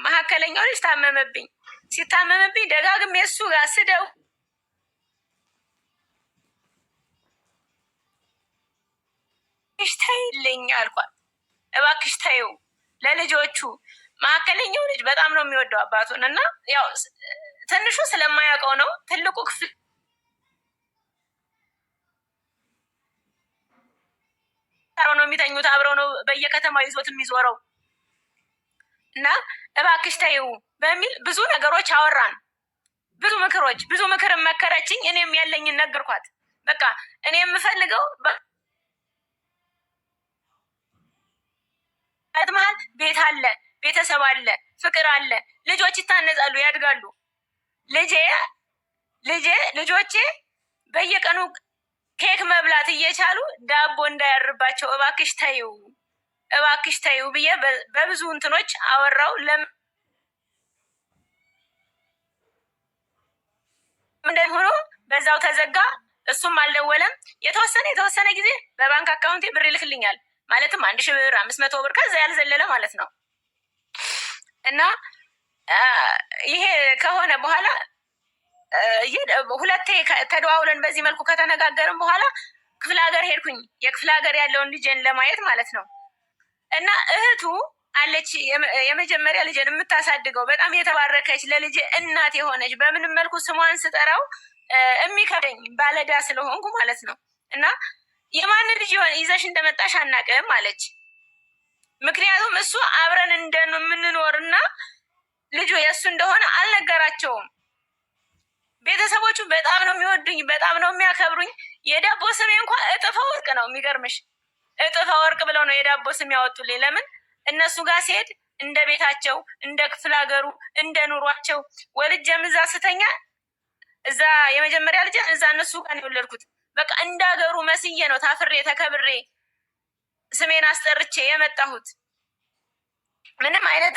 Speaker 2: መካከለኛው ልጅ ታመመብኝ። ሲታመምብኝ ደጋግሜ እሱ ጋር ስደው ተይልኝ አልኳት። እባክሽ ተይው ለልጆቹ። መካከለኛው ልጅ በጣም ነው የሚወደው አባቱን እና ያው ትንሹ ስለማያውቀው ነው። ትልቁ ክፍል ነው የሚተኙት፣ አብረው ነው በየከተማው ይዞት የሚዞረው እና እባክሽ ተይው በሚል ብዙ ነገሮች አወራን። ብዙ ምክር መከረችኝ። እኔም ያለኝን ነገርኳት። በቃ እኔ የምፈልገው መሀል ቤት አለ፣ ቤተሰብ አለ፣ ፍቅር አለ፣ ልጆች ይታነጻሉ፣ ያድጋሉ። ልጆቼ በየቀኑ ኬክ መብላት እየቻሉ ዳቦ እንዳያርባቸው እባክሽ ተይው ብዬ በብዙ እንትኖች አወራው። እንደሆነ በዛው ተዘጋ። እሱም አልደወለም። የተወሰነ ጊዜ በባንክ አካውንቴ ብር ይልክልኛል። ማለትም 1000 ብር 500 ብር ከዛ ያልዘለለ ማለት ነው። እና ይሄ ከሆነ በኋላ ሁለቴ ተደዋውለን በዚህ መልኩ ከተነጋገርን በኋላ ክፍለ ሀገር ሄድኩኝ። የክፍለ ሀገር ያለውን ልጄን ለማየት ማለት ነው። እና እህቱ አለች የመጀመሪያ ልጄን የምታሳድገው በጣም የተባረከች ለልጄ እናት የሆነች በምንም መልኩ ስሟን ስጠራው የሚከብደኝ ባለዳ ስለሆንኩ ማለት ነው። እና የማን ልጅ ይዘሽ እንደመጣሽ አናውቅም አለች። ምክንያቱም እሱ አብረን እንደምንኖርና ልጁ የእሱ እንደሆነ አልነገራቸውም። ቤተሰቦቹ በጣም ነው የሚወዱኝ፣ በጣም ነው የሚያከብሩኝ። የዳቦ ስሜ እንኳን እጥፈ ወርቅ ነው። የሚገርምሽ እጥፈ ወርቅ ብለው ነው የዳቦ ስም ያወጡልኝ። ለምን እነሱ ጋር ሲሄድ እንደ ቤታቸው፣ እንደ ክፍለ ሀገሩ፣ እንደ ኑሯቸው ወልጄም እዛ ስተኛ እዛ የመጀመሪያ ልጅ እዛ እነሱ ጋር የወለድኩት በቃ እንደ ሀገሩ መስዬ ነው ታፍሬ ተከብሬ ስሜን አስጠርቼ የመጣሁት። ምንም አይነት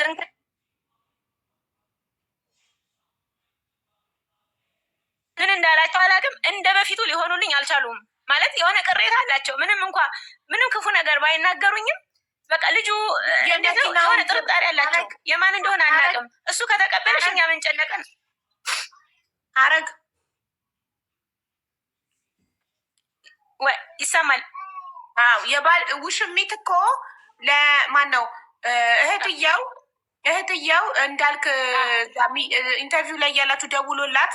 Speaker 2: ምን እንዳላቸው አላውቅም። እንደ በፊቱ ሊሆኑልኝ አልቻሉም። ማለት የሆነ ቅሬታ አላቸው። ምንም ክፉ ነገር ባይናገሩኝም በቃ ልጁ የሆነ ጥርጣሬ አላቸው። የማን እንደሆነ አናውቅም። እሱ ከተቀበለሽ እኛ ምን ጨነቀን?
Speaker 1: ሀረግ
Speaker 2: ወይ ይሰማል?
Speaker 1: አዎ የባል ውሽሚት እኮ ለማን ነው እህትየው እንዳልክ ኢንተርቪው ላይ ያላችሁ ደውሎላት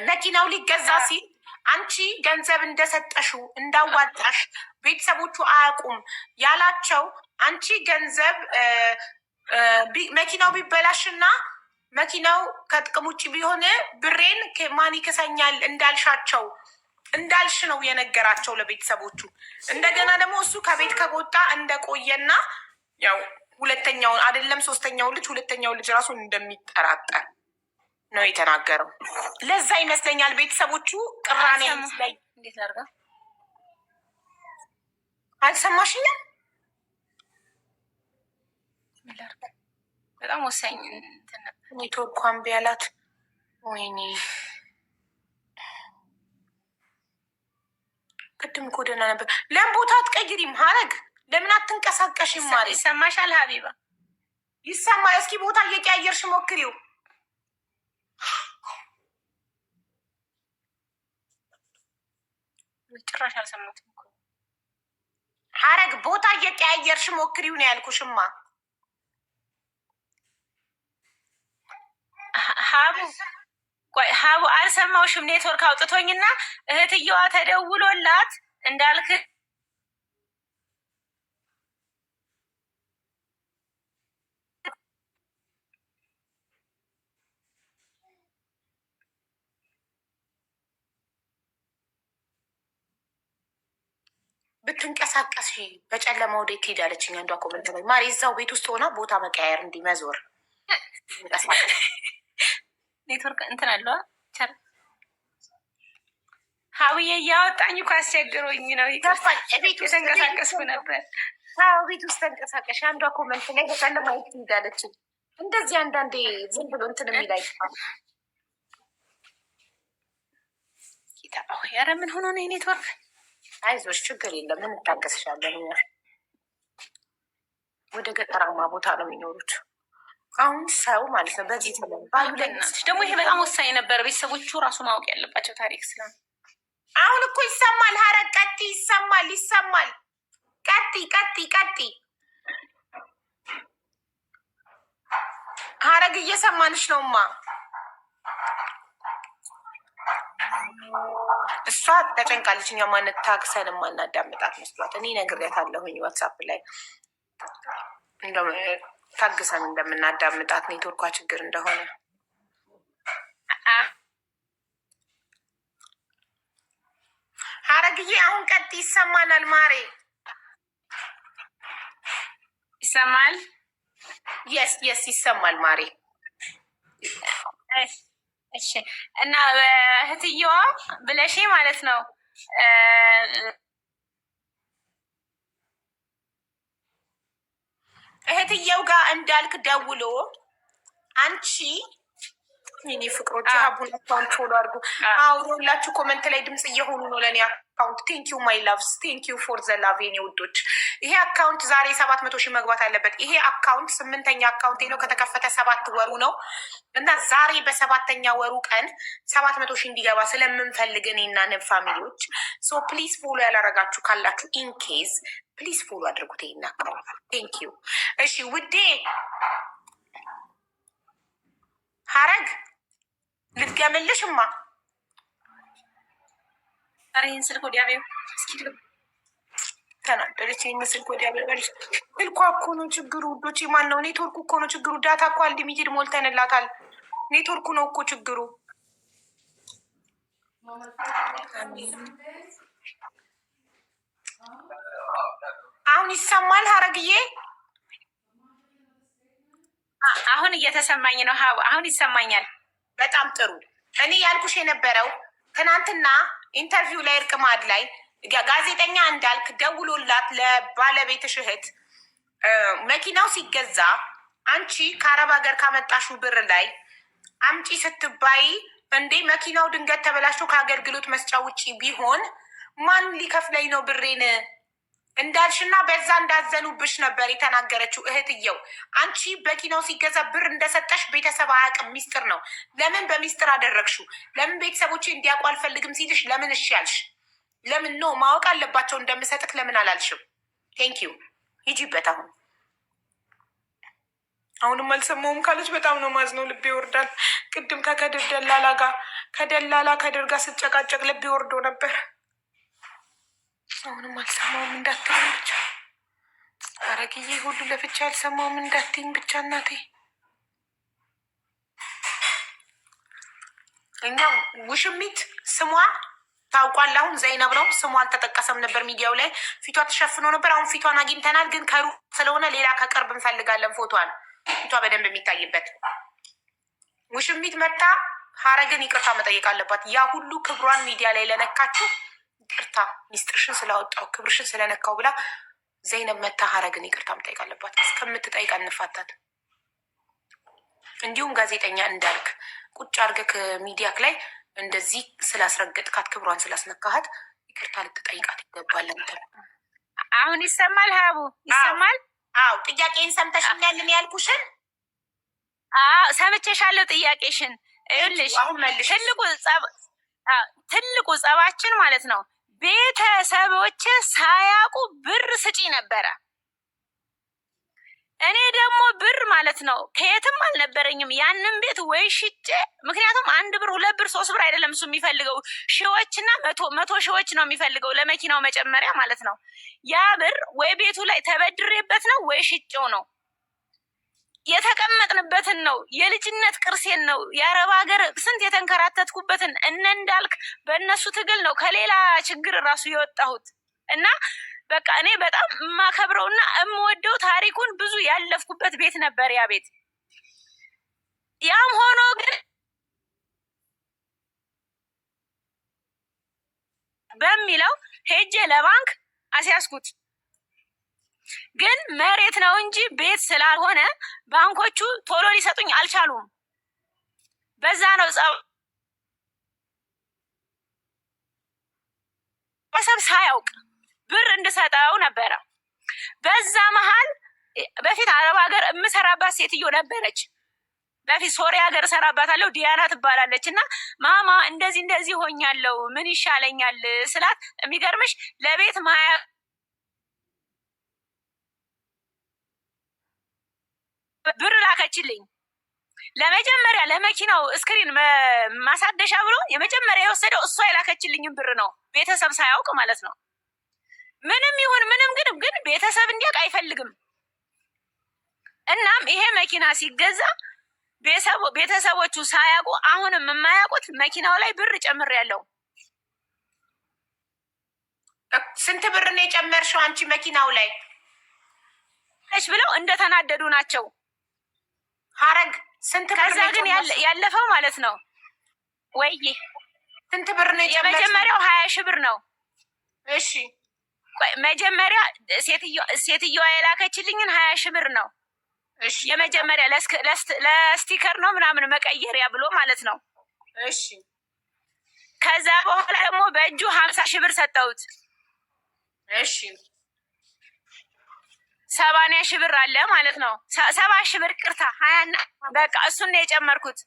Speaker 1: መኪናው ሊገዛ ሲል አንቺ ገንዘብ እንደሰጠሽው እንዳዋጣሽ ቤተሰቦቹ አያውቁም ያላቸው። አንቺ ገንዘብ መኪናው ቢበላሽና መኪናው ከጥቅም ውጭ ቢሆን ብሬን ማን ይክሰኛል እንዳልሽ ነው የነገራቸው ለቤተሰቦቹ። እንደገና ደግሞ እሱ ከቤት ከወጣ እንደቆየና ያው ሁለተኛውን አይደለም ሁለተኛው ልጅ ራሱን እንደሚጠራጠር ነው የተናገረው። ለዛ ይመስለኛል ቤተሰቦቹ ቅራኔ ላይ
Speaker 2: እንዴት አድርጋ
Speaker 1: አልሰማሽኝም?
Speaker 2: በጣም ወሳኝ
Speaker 1: ኔትወርክ እምቢ አላት። ወይኔ ቅድም እኮ ደህና ነበር። ለምን ቦታ አትቀይሪም? ሀረግ ለምን አትንቀሳቀሽም? ማለት
Speaker 2: ይሰማሻል ሀቢባ?
Speaker 1: ይሰማል። እስኪ ቦታ እየቀያየርሽ ሞክሪው።
Speaker 2: ጭራሽ አልሰማትም እኮ
Speaker 1: ሀረግ ቦታ እየቀያየርሽ ሞክሪው ነው ያልኩሽማ።
Speaker 2: ሀቡ አልሰማውሽም። ኔትወርክ አውጥቶኝና እህትየዋ ተደውሎላት እንዳልክ
Speaker 1: ብትንቀሳቀስ በጨለማ ወደ ትሄዳለች። አንዷ ኮመንት ላይ ማሪ እዛው ቤት ውስጥ ሆና ቦታ መቀያየር እንዲመዞር
Speaker 2: ኔትወርክ እንትን አለዋ። ሀውዬ እያወጣኝ እኮ አስቸግሮኝ ነው የተንቀሳቀስኩ ነበር።
Speaker 1: ቤት ውስጥ ተንቀሳቀሽ። አንዷ ኮመንት ላይ በጨለማ ወደ ትሄዳለች። እንደዚህ አንዳንዴ ዝም ብሎ እንትን የሚል አይባል።
Speaker 2: ኧረ ምን ሆኖ ነው ኔትወርክ?
Speaker 1: አይዞሽ ችግር የለም እንታገስሻለን። ወደ ገጠራማ ቦታ ነው የሚኖሩት አሁን ሰው ማለት ነው። በዚህ ባሉ ላይ
Speaker 2: ደግሞ ይሄ በጣም ወሳኝ ነበረ። ቤተሰቦቹ ራሱ ማወቅ ያለባቸው ታሪክ ስለ
Speaker 1: አሁን እኮ ይሰማል። ሀረግ ቀጢ ይሰማል። ቀጢ ሀረግ እየሰማንሽ ነውማ። እሷ ተጨንቃለች። እኛ ማነት ታክሰን ማናዳምጣት መስሏት እኔ ነግሬያታለሁኝ ዋትሳፕ ላይ ታግሰን እንደምናዳምጣት ኔትወርኳ ችግር እንደሆነ። ሀረግዬ አሁን ቀጥ ይሰማናል። ማሬ
Speaker 2: ይሰማል?
Speaker 1: የስ ይሰማል ማሬ።
Speaker 2: እሺ እና እህትየዋ ብለሽ ማለት ነው
Speaker 1: እህትየው ጋር እንዳልክ ደውሎ አንቺ እኔ ፍቅሮች ሀቡን አካውንት ፎሎ አድርጉ አውሮላችሁ ኮመንት ላይ ድምፅ እየሆኑ ነው ለእኔ አካውንት። ቴንኪዩ ማይ ላቭስ ቴንኪዩ ፎር ዘ ላቭ የኔ ውዶች። ይሄ አካውንት ዛሬ 700,000 መግባት አለበት። ይሄ አካውንት 8ኛ አካውንቴ ነው። ከተከፈተ 7 ወሩ ነው እና ዛሬ በ7ኛ ወሩ ቀን 700,000 እንዲገባ ስለምንፈልግ እኔና ንብ ፋሚሊዎች ሶ ፕሊዝ ፎሎ ያላረጋችሁ ካላችሁ ኢንኬዝ ፕሊዝ ፎሎ አድርጉት ይሄን አካውንት። ቴንኪዩ። እሺ ውዴ ሀረግ ልትገምልሽማ
Speaker 2: ይህን ስልክ ወዲያ ቤው እስኪ
Speaker 1: ተናደረች። ይህን ስልክ ወዲያ ቤው ስልኳ እኮ ነው ችግሩ ውዶች። ማን ነው? ኔትወርኩ እኮ ነው ችግሩ። ዳታ እኮ አንሊሚትድ ሞልተንላታል። ኔትወርኩ ነው እኮ ችግሩ። አሁን ይሰማል ሀረግዬ?
Speaker 2: አሁን እየተሰማኝ ነው። አሁን ይሰማኛል።
Speaker 1: በጣም ጥሩ። እኔ ያልኩሽ የነበረው ትናንትና ኢንተርቪው ላይ እርቅማድ ላይ ጋዜጠኛ እንዳልክ ደውሎላት ለባለቤትሽ እህት መኪናው ሲገዛ አንቺ ከአረብ ሀገር ካመጣሹ ብር ላይ አምጪ ስትባይ እንዴ መኪናው ድንገት ተበላሽቶ ከአገልግሎት መስጫ ውጪ ቢሆን ማን ሊከፍለኝ ነው ብሬን እንዳልሽና በዛ እንዳዘኑብሽ ነበር የተናገረችው እህትየው። አንቺ መኪናው ሲገዛ ብር እንደሰጠሽ ቤተሰብ አያውቅም፣ ሚስጥር ነው። ለምን በሚስጥር አደረግሽው? ለምን ቤተሰቦቼ እንዲያውቁ አልፈልግም ሲልሽ ለምን እሺ ያልሽ? ለምን ነው ማወቅ አለባቸው እንደምሰጥክ ለምን አላልሽም? ቴንኪዩ ሂጂበት። አሁንም አልሰማውም ካለች በጣም ነው ማዝነው፣ ልቤ ይወርዳል። ቅድም ከከድር ደላላ ከድር ጋር ስጨቃጨቅ ልቤ ወርዶ ነበር። አሁንም አልሰማውም እንዳትለኝ ብቻ አረግዬ፣ ሁሉ ለፍቻ አልሰማውም እንዳትኝ ብቻ እናቴ። እኛ ውሽሚት ስሟ ታውቋል። አሁን ዘይነብ ነው ስሟ፣ አልተጠቀሰም ነበር ሚዲያው ላይ። ፊቷ ተሸፍኖ ነበር። አሁን ፊቷን አግኝተናል፣ ግን ከሩቅ ስለሆነ ሌላ ከቅርብ እንፈልጋለን ፎቶዋን፣ ፊቷ በደንብ የሚታይበት። ውሽሚት መታ ሀረግን ይቅርታ መጠየቅ አለባት። ያ ሁሉ ክብሯን ሚዲያ ላይ ለነካችሁ ይቅርታ፣ ሚስጥርሽን ስላወጣው ክብርሽን ስለነካው ብላ ዘይነብ መታ ሀረግን ይቅርታ መጠየቅ አለባት። እስከምትጠይቅ እንፋታት። እንዲሁም ጋዜጠኛ እንዳልክ ቁጭ አድርገህ ሚዲያክ ላይ እንደዚህ ስላስረገጥካት ክብሯን ስላስነካሃት ይቅርታ ልትጠይቃት ይገባል።
Speaker 2: አሁን ይሰማል? ሀቡ ይሰማል?
Speaker 1: አዎ ጥያቄን ሰምተሽኛል ያልኩሽን?
Speaker 2: ሰምቼሻለሁ ጥያቄሽን። ይኸውልሽ ትልቁ ጸባችን ማለት ነው ቤተሰቦች ሳያውቁ ብር ስጪ ነበረ። እኔ ደግሞ ብር ማለት ነው ከየትም አልነበረኝም። ያንን ቤት ወይ ሽጬ፣ ምክንያቱም 1 ብር 2 ብር 3 ብር አይደለም እሱ የሚፈልገው ሺዎችና መቶ ሺዎች ነው የሚፈልገው ለመኪናው መጨመሪያ ማለት ነው። ያ ብር ወይ ቤቱ ላይ ተበድሬበት ነው ወይ ሽጬው ነው። የተቀመጥንበትን ነው የልጅነት ቅርሴን ነው የአረብ ሀገር ስንት የተንከራተትኩበትን እነ እንዳልክ በእነሱ ትግል ነው ከሌላ ችግር ራሱ የወጣሁት። እና በቃ እኔ በጣም የማከብረውና የምወደው ታሪኩን ብዙ ያለፍኩበት ቤት ነበር ያ ቤት። ያም ሆኖ ግን በሚለው ሄጄ ለባንክ አስያዝኩት። ግን መሬት ነው እንጂ ቤት ስላልሆነ ባንኮቹ ቶሎ ሊሰጡኝ አልቻሉም። በዛ ነው ቤተሰብ ሳያውቅ ብር እንድሰጠው ነበረ። በዛ መሀል በፊት አረብ ሀገር የምሰራባት ሴትዮ ነበረች። በፊት ሶሪያ ሀገር እሰራባታለሁ፣ ዲያና ትባላለች። እና ማማ እንደዚህ ሆኛለሁ ምን ይሻለኛል ስላት የሚገርምሽ ለቤት ማያ ብር ላከችልኝ። ለመጀመሪያ ለመኪናው እስክሪን ማሳደሻ ብሎ የመጀመሪያ የወሰደው እሷ የላከችልኝም ብር ነው፣ ቤተሰብ ሳያውቅ ማለት ነው። ምንም ይሁን ምንም ግን ቤተሰብ እንዲያውቅ አይፈልግም። እናም ይሄ መኪና ሲገዛ ቤተሰቦቹ ሳያውቁ አሁንም የማያውቁት መኪናው ላይ ብር ጨምሬያለሁ።
Speaker 1: ስንት ብር ነው የጨመርሽው አንቺ መኪናው ላይ
Speaker 2: ብለው እንደተናደዱ ናቸው።
Speaker 1: ሀረግ ስንት ብር?
Speaker 2: ከዛ ግን ያለፈው ማለት ነው ወይ
Speaker 1: ስንት ብር ነው የጨመርሽው?
Speaker 2: የመጀመሪያው 20 ሺህ ብር ነው።
Speaker 1: እሺ
Speaker 2: መጀመሪያ ሴትዮዋ የላከችልኝን 20 ሺህ ብር ነው።
Speaker 1: እሺ
Speaker 2: የመጀመሪያ ለስቲከር ነው ምናምን መቀየሪያ ብሎ ማለት ነው።
Speaker 1: እሺ
Speaker 2: ከዛ በኋላ ደግሞ በእጁ 50 ሺህ ብር ሰጠሁት።
Speaker 1: እሺ
Speaker 2: 70 ሺህ ብር አለ ማለት ነው። 70 ሺህ ብር ቅርታ 20 በቃ እሱን ነው የጨመርኩት።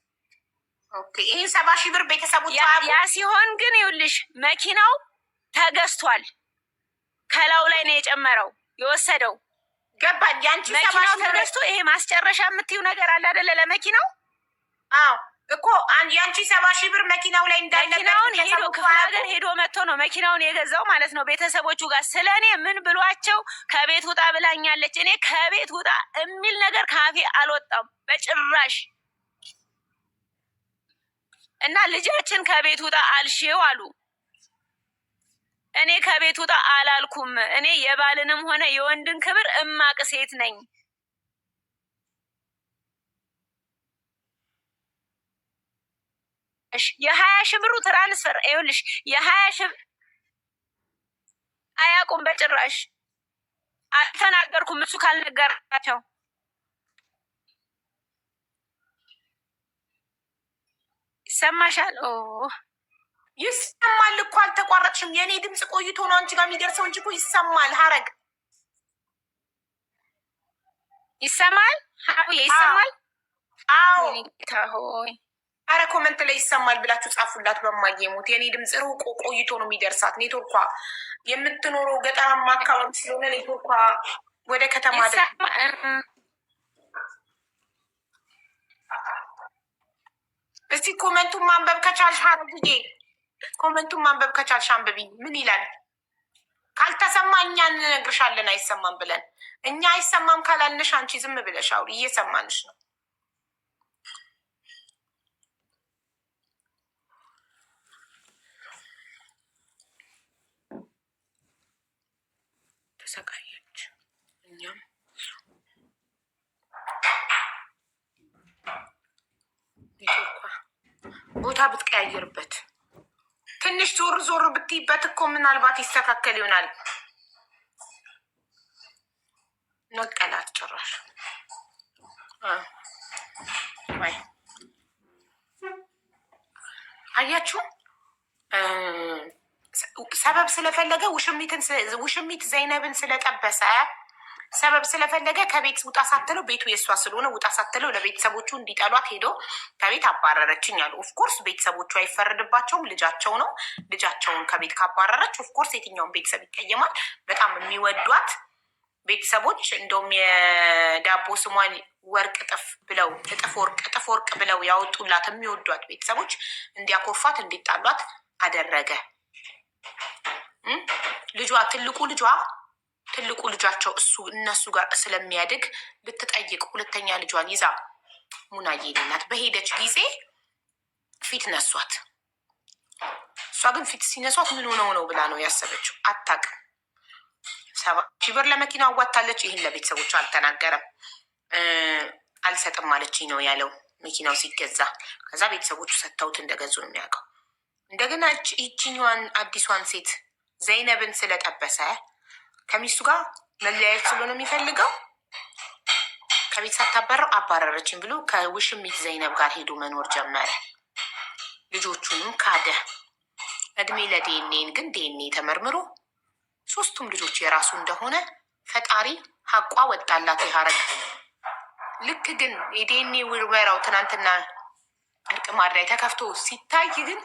Speaker 1: ኦኬ ይሄ 70 ሺህ ብር ቤተሰቦች
Speaker 2: ያ ሲሆን ግን ይኸውልሽ መኪናው ተገዝቷል። ከላው ላይ ነው የጨመረው የወሰደው።
Speaker 1: ገባኝ። ያንቺ
Speaker 2: መኪናው ተገዝቶ ይሄ ማስጨረሻ የምትይው ነገር አለ አይደለ ለመኪናው?
Speaker 1: አዎ እኮ ያንቺ 70 ሺህ ብር መኪናው ላይ እንዳለ
Speaker 2: መኪናውን ሄዶ ክፍለ ሀገር ሄዶ መጥቶ ነው መኪናውን የገዛው ማለት ነው። ቤተሰቦቹ ጋር ስለ እኔ ምን ብሏቸው ከቤት ውጣ ብላኛለች። እኔ ከቤት ውጣ የሚል ነገር ካፌ አልወጣም በጭራሽ። እና ልጃችን ከቤት ውጣ አልሽው አሉ። እኔ ከቤት ውጣ አላልኩም። እኔ የባልንም ሆነ የወንድን ክብር እማቅ ሴት ነኝ። የ20 ሺህ ብሩ ትራንስፈር ይኸውልሽ፣ የ20 ሺህ አያውቁም በጭራሽ። አልተናገርኩም እሱ ካልነገራቸው። ይሰማሻል?
Speaker 1: ይሰማል እኮ አልተቋረጥሽም። የእኔ ድምፅ ቆይቶ ነው አንቺ ጋር የሚደርሰው እንጂ እኮ ይሰማል። ሀረግ
Speaker 2: ይሰማል። ሀቡዬ ይሰማል።
Speaker 1: አዎ
Speaker 2: ጌታ ሆይ
Speaker 1: አረ ኮመንት ላይ ይሰማል ብላችሁ ጻፉላት። በማየሙት የኔ ድምፅ ሩቆ ቆይቶ ነው የሚደርሳት። ኔትወርኳ የምትኖረው ገጠራማ አካባቢ ስለሆነ ኔትወርኳ ወደ ከተማ እስቲ ኮመንቱን ማንበብ ከቻልሽ ሀረግዬ፣ ኮመንቱን ማንበብ ከቻልሽ አንብቢ። ምን ይላል? ካልተሰማ እኛ እንነግርሻለን አይሰማም ብለን። እኛ አይሰማም ካላልንሽ አንቺ ዝም ብለሽ አውሪ። እየሰማንሽ ነው። ተሰቃየች። እኛም ቦታ ብትቀያየርበት ትንሽ ዞር ዞር ብትይበት እኮ ምናልባት ይስተካከል ይሆናል። ነቀላት ጭራሽ። አያችሁ፣ ሰበብ ስለፈለገ ውሽሚት ዘይነብን ስለጠበሰ ሰበብ ስለፈለገ ከቤት ውጣ ሳትለው ቤቱ የእሷ ስለሆነ ውጣ ሳትለው ለቤተሰቦቹ እንዲጠሏት ሄዶ ከቤት አባረረችኝ አሉ። ኦፍኮርስ ቤተሰቦቹ አይፈረድባቸውም፣ ልጃቸው ነው። ልጃቸውን ከቤት ካባረረች ኦፍኮርስ የትኛውን ቤተሰብ ይቀየማል? በጣም የሚወዷት ቤተሰቦች እንደውም የዳቦ ስሟን ወርቅ እጥፍ ወርቅ ብለው ያወጡላት የሚወዷት ቤተሰቦች እንዲያኮርፏት እንዲጣሏት አደረገ። ትልቁ ልጃቸው እነሱ ጋር ስለሚያድግ ልትጠይቅ ሁለተኛ ልጇን ይዛ ሙናዬ ናት በሄደች ጊዜ ፊት ነሷት። እሷ ግን ፊት ሲነሷት ምን ሆነው ነው ብላ ነው ያሰበችው። አታውቅም። 7,000 ብር ለመኪና አዋታለች። ይህን ለቤተሰቦቹ አልተናገረም። አልሰጥም ማለችኝ ነው ያለው መኪናው ሲገዛ። ከዛ ቤተሰቦቹ ሰጥተውት እንደገዙ ነው የሚያውቀው። እንደገና ይችኛዋን አዲሷን ሴት ዘይነብን ስለጠበሰ ከሚስቱ ጋር መለያየት ስለሆነ የሚፈልገው ከቤት ሳታባረው አባረረችን ብሎ ከውሽሚት ዘይነብ ጋር ሄዶ መኖር ጀመረ። ልጆቹንም ካደ። እድሜ ለዲኤንኤን ግን ዲኤንኤ ተመርምሮ 3ቱም ልጆች የራሱ እንደሆነ ፈጣሪ ሀቋ ወጣላት። የሀረግ ልክ ግን የዲኤንኤ ውርበራው ትናንትና እርቅ ማድሪያ ተከፍቶ ሲታይ ግን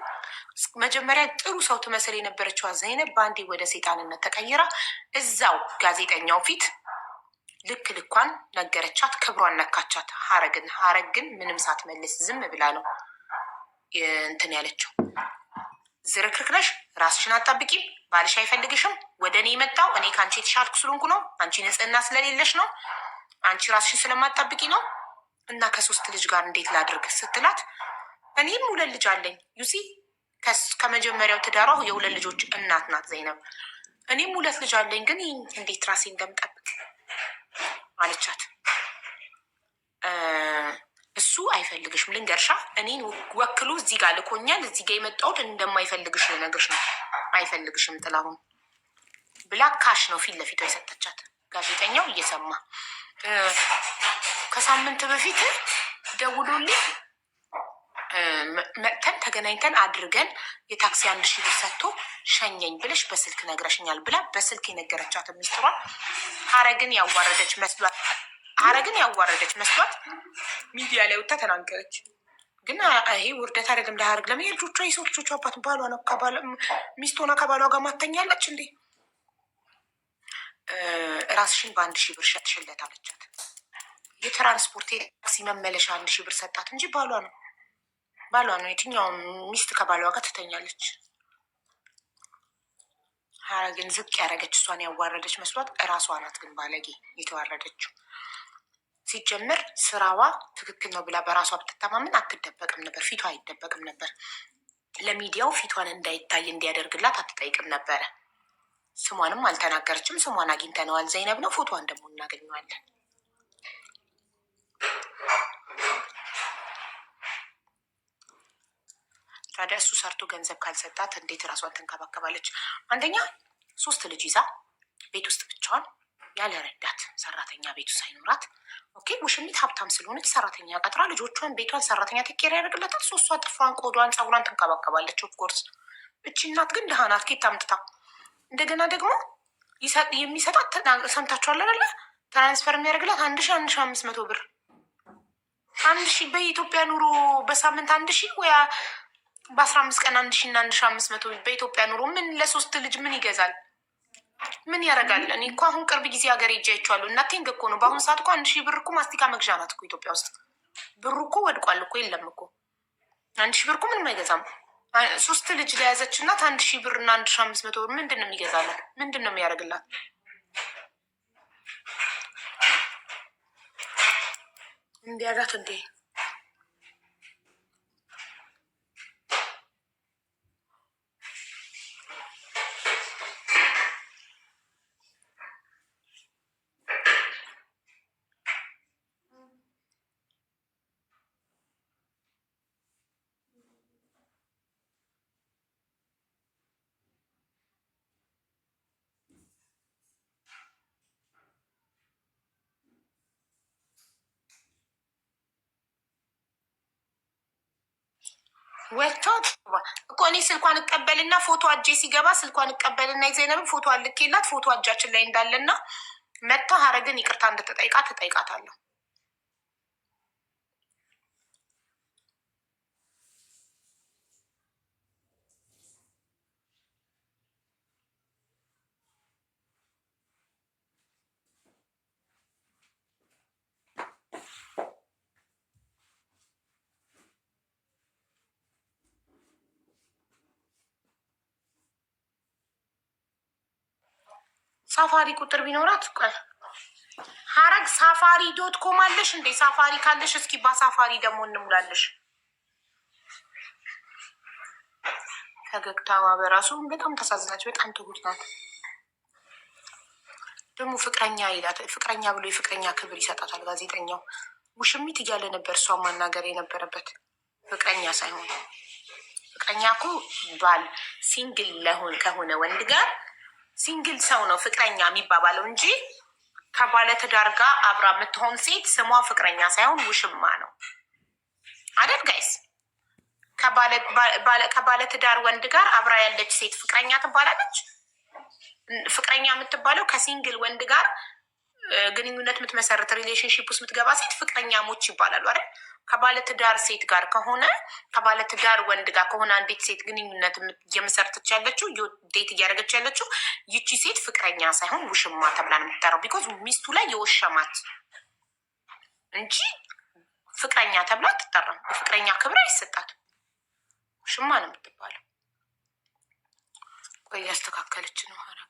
Speaker 1: መጀመሪያ ጥሩ ሰው ትመስል የነበረችዋ ዘይነብ በአንዴ ወደ ሴጣንነት ተቀይራ እዛው ጋዜጠኛው ፊት ልኳን ነገረቻት። ክብሯን ነካቻት። ሀረግ ግን ምንም ሳትመልስ ዝም ብላ ነው እንትን ያለችው። ዝርክርክ ነሽ፣ ራስሽን አጣብቂም፣ ባልሽ አይፈልግሽም፣ ወደ እኔ የመጣው እኔ ከአንቺ የተሻልኩ ስለሆንኩ ነው፣ አንቺ ንጽህና ስለሌለሽ ነው፣ አንቺ ራስሽን ስለማጣብቂ ነው እና ከ3 ልጅ ጋር እንዴት ላድርግ ስትላት እኔም 2 ልጅ አለኝ ዩሲ ከመጀመሪያው ትዳሯ የ2 ልጆች እናት ናት ዘይነብ። እኔም 2 ልጅ አለኝ ግን እንዴት ራሴ እንደምጠብቅ አለቻት። እሱ አይፈልግሽም፣ ልንገርሻ፣ እኔን ወክሎ እዚህ ጋር ልኮኛል። እዚህ ጋር የመጣሁት እንደማይፈልግሽ ልነግርሽ ነው። አይፈልግሽም ጥላሁን ብላ ካሽ ነው ፊት ለፊቷ የሰጠቻት። ጋዜጠኛው እየሰማ ከሳምንት በፊት ደውሎልኝ መጥተን ተገናኝተን አድርገን የታክሲ 1,000 ብር ሰጥቶ ሸኘኝ ብለሽ በስልክ ነግረሽኛል ብላ በስልክ የነገረቻት ሚስጥሯ ሀረግን ያዋረደች መስሏት ሚዲያ ላይ ወጥታ ተናገረች። ግን ይሄ ውርደት አይደለም ለሀረግ። ለምን የልጆቿ የሰው ልጆቿ አባት ባሏ ነው ሚስት ሆና ከባሏ ጋር ማተኛለች እንዴ? ራስሽን በ1,000 ብር ሸጥሽለት አለቻት። የትራንስፖርት ታክሲ መመለሻ 1,000 ብር ሰጣት እንጂ ባሏ ነው። የትኛውም ሚስት ከባሏ ጋር ትተኛለች። ሀረግን ዝቅ ያደረገች እሷን ያዋረደች መስሏት እራሷ ናት ግን ባለጌ የተዋረደችው። ሲጀምር ስራዋ ትክክል ነው ብላ በራሷ ብትተማመን አትደበቅም ነበር። ፊቷ አይደበቅም ነበር። ለሚዲያው ፊቷን እንዳይታይ እንዲያደርግላት አትጠይቅም ነበረ። ስሟንም አልተናገረችም። ስሟን አግኝተነዋል፣ ዘይነብ ነው። ፎቶዋን ደግሞ እናገኘዋለን። ታዲያ እሱ ሰርቶ ገንዘብ ካልሰጣት እንዴት ራሷን ትንከባከባለች? አንደኛ 3 ልጅ ይዛ ቤት ውስጥ ብቻዋን ያለ ረዳት ሰራተኛ ቤቱ ሳይኖራት። ኦኬ ውሽሚት ሀብታም ስለሆነች ሰራተኛ ቀጥራ ልጆቿን፣ ቤቷን ሰራተኛ ቴኬር ያደርግላታል። ሶስቷ ጥፍሯን፣ ቆዳዋን፣ ፀጉሯን ትንከባከባለች። ኦፍኮርስ እቺ እናት ግን ድሃ ናት። ኬት አምጥታ እንደገና ደግሞ የሚሰጣት ሰምታችኋል አይደለ? ትራንስፈር የሚያደርግላት 1,500 ብር 1,000 በኢትዮጵያ ኑሮ በሳምንት 1,000 ወይ በ15 ቀን 1,000 እና 1,500 በኢትዮጵያ ኑሮ ምን ለሶስት ልጅ ምን ይገዛል? ምን ያደርጋል? እኔ እኮ አሁን ቅርብ ጊዜ ሀገር ሄጄ አይቼዋለሁ። እናቴን እኮ ነው። በአሁኑ ሰዓት እኮ 1,000 ብር እኮ ማስቲካ መግዣ ናት እኮ ኢትዮጵያ ውስጥ። ብሩ እኮ ወድቋል እኮ የለም እኮ 1,000 ብር እኮ ምንም አይገዛም። ሶስት ልጅ ለያዘች እናት 1,000 ብር እና 1,500 ብር ምንድን ነው የሚገዛላት? ምንድን ነው የሚያደርግላት? እንዲያላት እንዴ ወጥቷት እኮ እኔ ስልኳን እቀበልና ፎቶ እጄ ሲገባ ስልኳን እቀበልና የዘይነብን ፎቶ አልኬላት ፎቶ እጃችን ላይ እንዳለና መታ ሀረግን ይቅርታ እንድትጠይቃት ትጠይቃታለሁ። ሳፋሪ ቁጥር ቢኖራት ሀረግ ሳፋሪ ዶት ኮም አለሽ እንዴ? ሳፋሪ ካለሽ እስኪ በሳፋሪ ደግሞ እንሙላለሽ። ፈገግታዋ በራሱ በጣም ተሳዝናች። በጣም ትሁት ናት። ደግሞ ፍቅረኛ ይላት ፍቅረኛ ብሎ የፍቅረኛ ክብር ይሰጣታል ጋዜጠኛው። ውሽሚት እያለ ነበር እሷን ማናገር የነበረበት ፍቅረኛ ሳይሆን። ፍቅረኛ እኮ ባል ሲንግል ለሆን ከሆነ ወንድ ጋር ሲንግል ሰው ነው ፍቅረኛ የሚባባለው እንጂ ከባለትዳር ጋር አብራ የምትሆን ሴት ስሟ ፍቅረኛ ሳይሆን ውሽማ ነው አይደል ጋይስ? ከባለትዳር ወንድ ጋር አብራ ያለች ሴት ፍቅረኛ ትባላለች። ፍቅረኛ የምትባለው ከሲንግል ወንድ ጋር ግንኙነት የምትመሰረት ሪሌሽንሽፕ ውስጥ የምትገባ ሴት ፍቅረኛሞች ይባላሉ አይደል? ከባለትዳር ሴት ጋር ከሆነ ከባለትዳር ወንድ ጋር ከሆነ አንዲት ሴት ግንኙነት እየመሰረተች ያለችው ዴት እያደረገች ያለችው ይቺ ሴት ፍቅረኛ ሳይሆን ውሽማ ተብላ ነው የምትጠራው። ቢኮዝ ሚስቱ ላይ የወሸማት እንጂ ፍቅረኛ ተብላ አትጠራም። የፍቅረኛ ክብር አይሰጣትም። ውሽማ ነው የምትባለው። ቆይ እያስተካከለች ነው ሀረግ።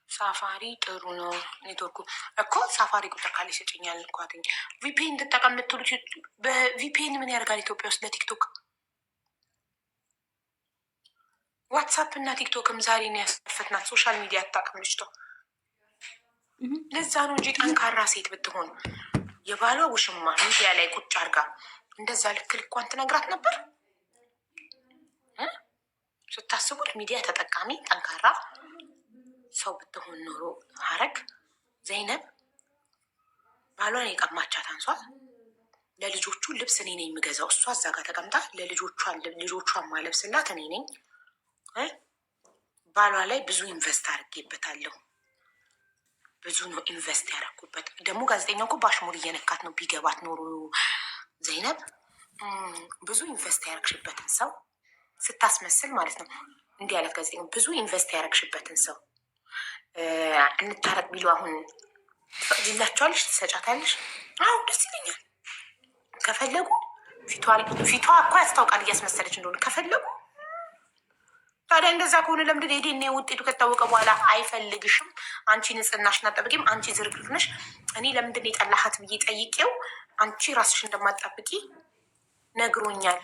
Speaker 1: ሳፋሪ ጥሩ ነው ኔትወርኩ እኮ ሳፋሪ ቁጥር ካለ ይሰጨኛል እንኳን ቪፒኤን ትጠቀም የምትሉት በቪፒኤን ምን ያደርጋል ኢትዮጵያ ውስጥ ለቲክቶክ ዋትሳፕ እና ቲክቶክም ዛሬ ነው ያስፈትናት። ሶሻል ሚዲያ አታውቅም ልጅቷ። ለዛ ነው እንጂ ጠንካራ ሴት ብትሆን የባሏ ውሽማ ሚዲያ ላይ ቁጭ አርጋ እንደዛ ልክ ልኳን ትነግራት ነበር። ስታስቡት ሚዲያ ተጠቃሚ ጠንካራ ሰው ብትሆን ኖሮ ሀረግ ዘይነብ ባሏን የቀማቻት አንሷት ለልጆቹ ልብስ እኔ ነኝ የምገዛው። እሷ እዛ ጋር ተቀምጣ ልጆቿን ማለብስላት እኔ ነኝ። ባሏ ላይ ብዙ ኢንቨስት አድርጌበታለሁ። ብዙ ነው ኢንቨስት ያደረኩበት። ደግሞ ጋዜጠኛው እኮ በአሽሙር እየነካት ነው። ቢገባት ኖሮ ዘይነብ ብዙ ኢንቨስት ያደረግሽበትን ሰው ስታስመስል ማለት ነው። እንዲህ ያለት ጋዜጠኛው ብዙ ኢንቨስት ያደረግሽበትን ሰው እንታረቅ ቢሉ አሁን ትፈቅጂላቸዋለሽ? ትሰጫታለሽ? አዎ ደስ ይለኛል። ከፈለጉ ፊቷ እኮ ያስታውቃል እያስመሰለች እንደሆነ ከፈለጉ። ታዲያ እንደዛ ከሆነ ለምንድን የዲኤንኤ ውጤቱ ከታወቀ በኋላ አይፈልግሽም? አንቺ ንጽህናሽን አጠብቂም፣ አንቺ ዝርክርክ ነሽ፣ እኔ ለምንድን የጠላሃት ብዬ ጠይቄው አንቺ ራስሽ እንደማትጠብቂ ነግሮኛል።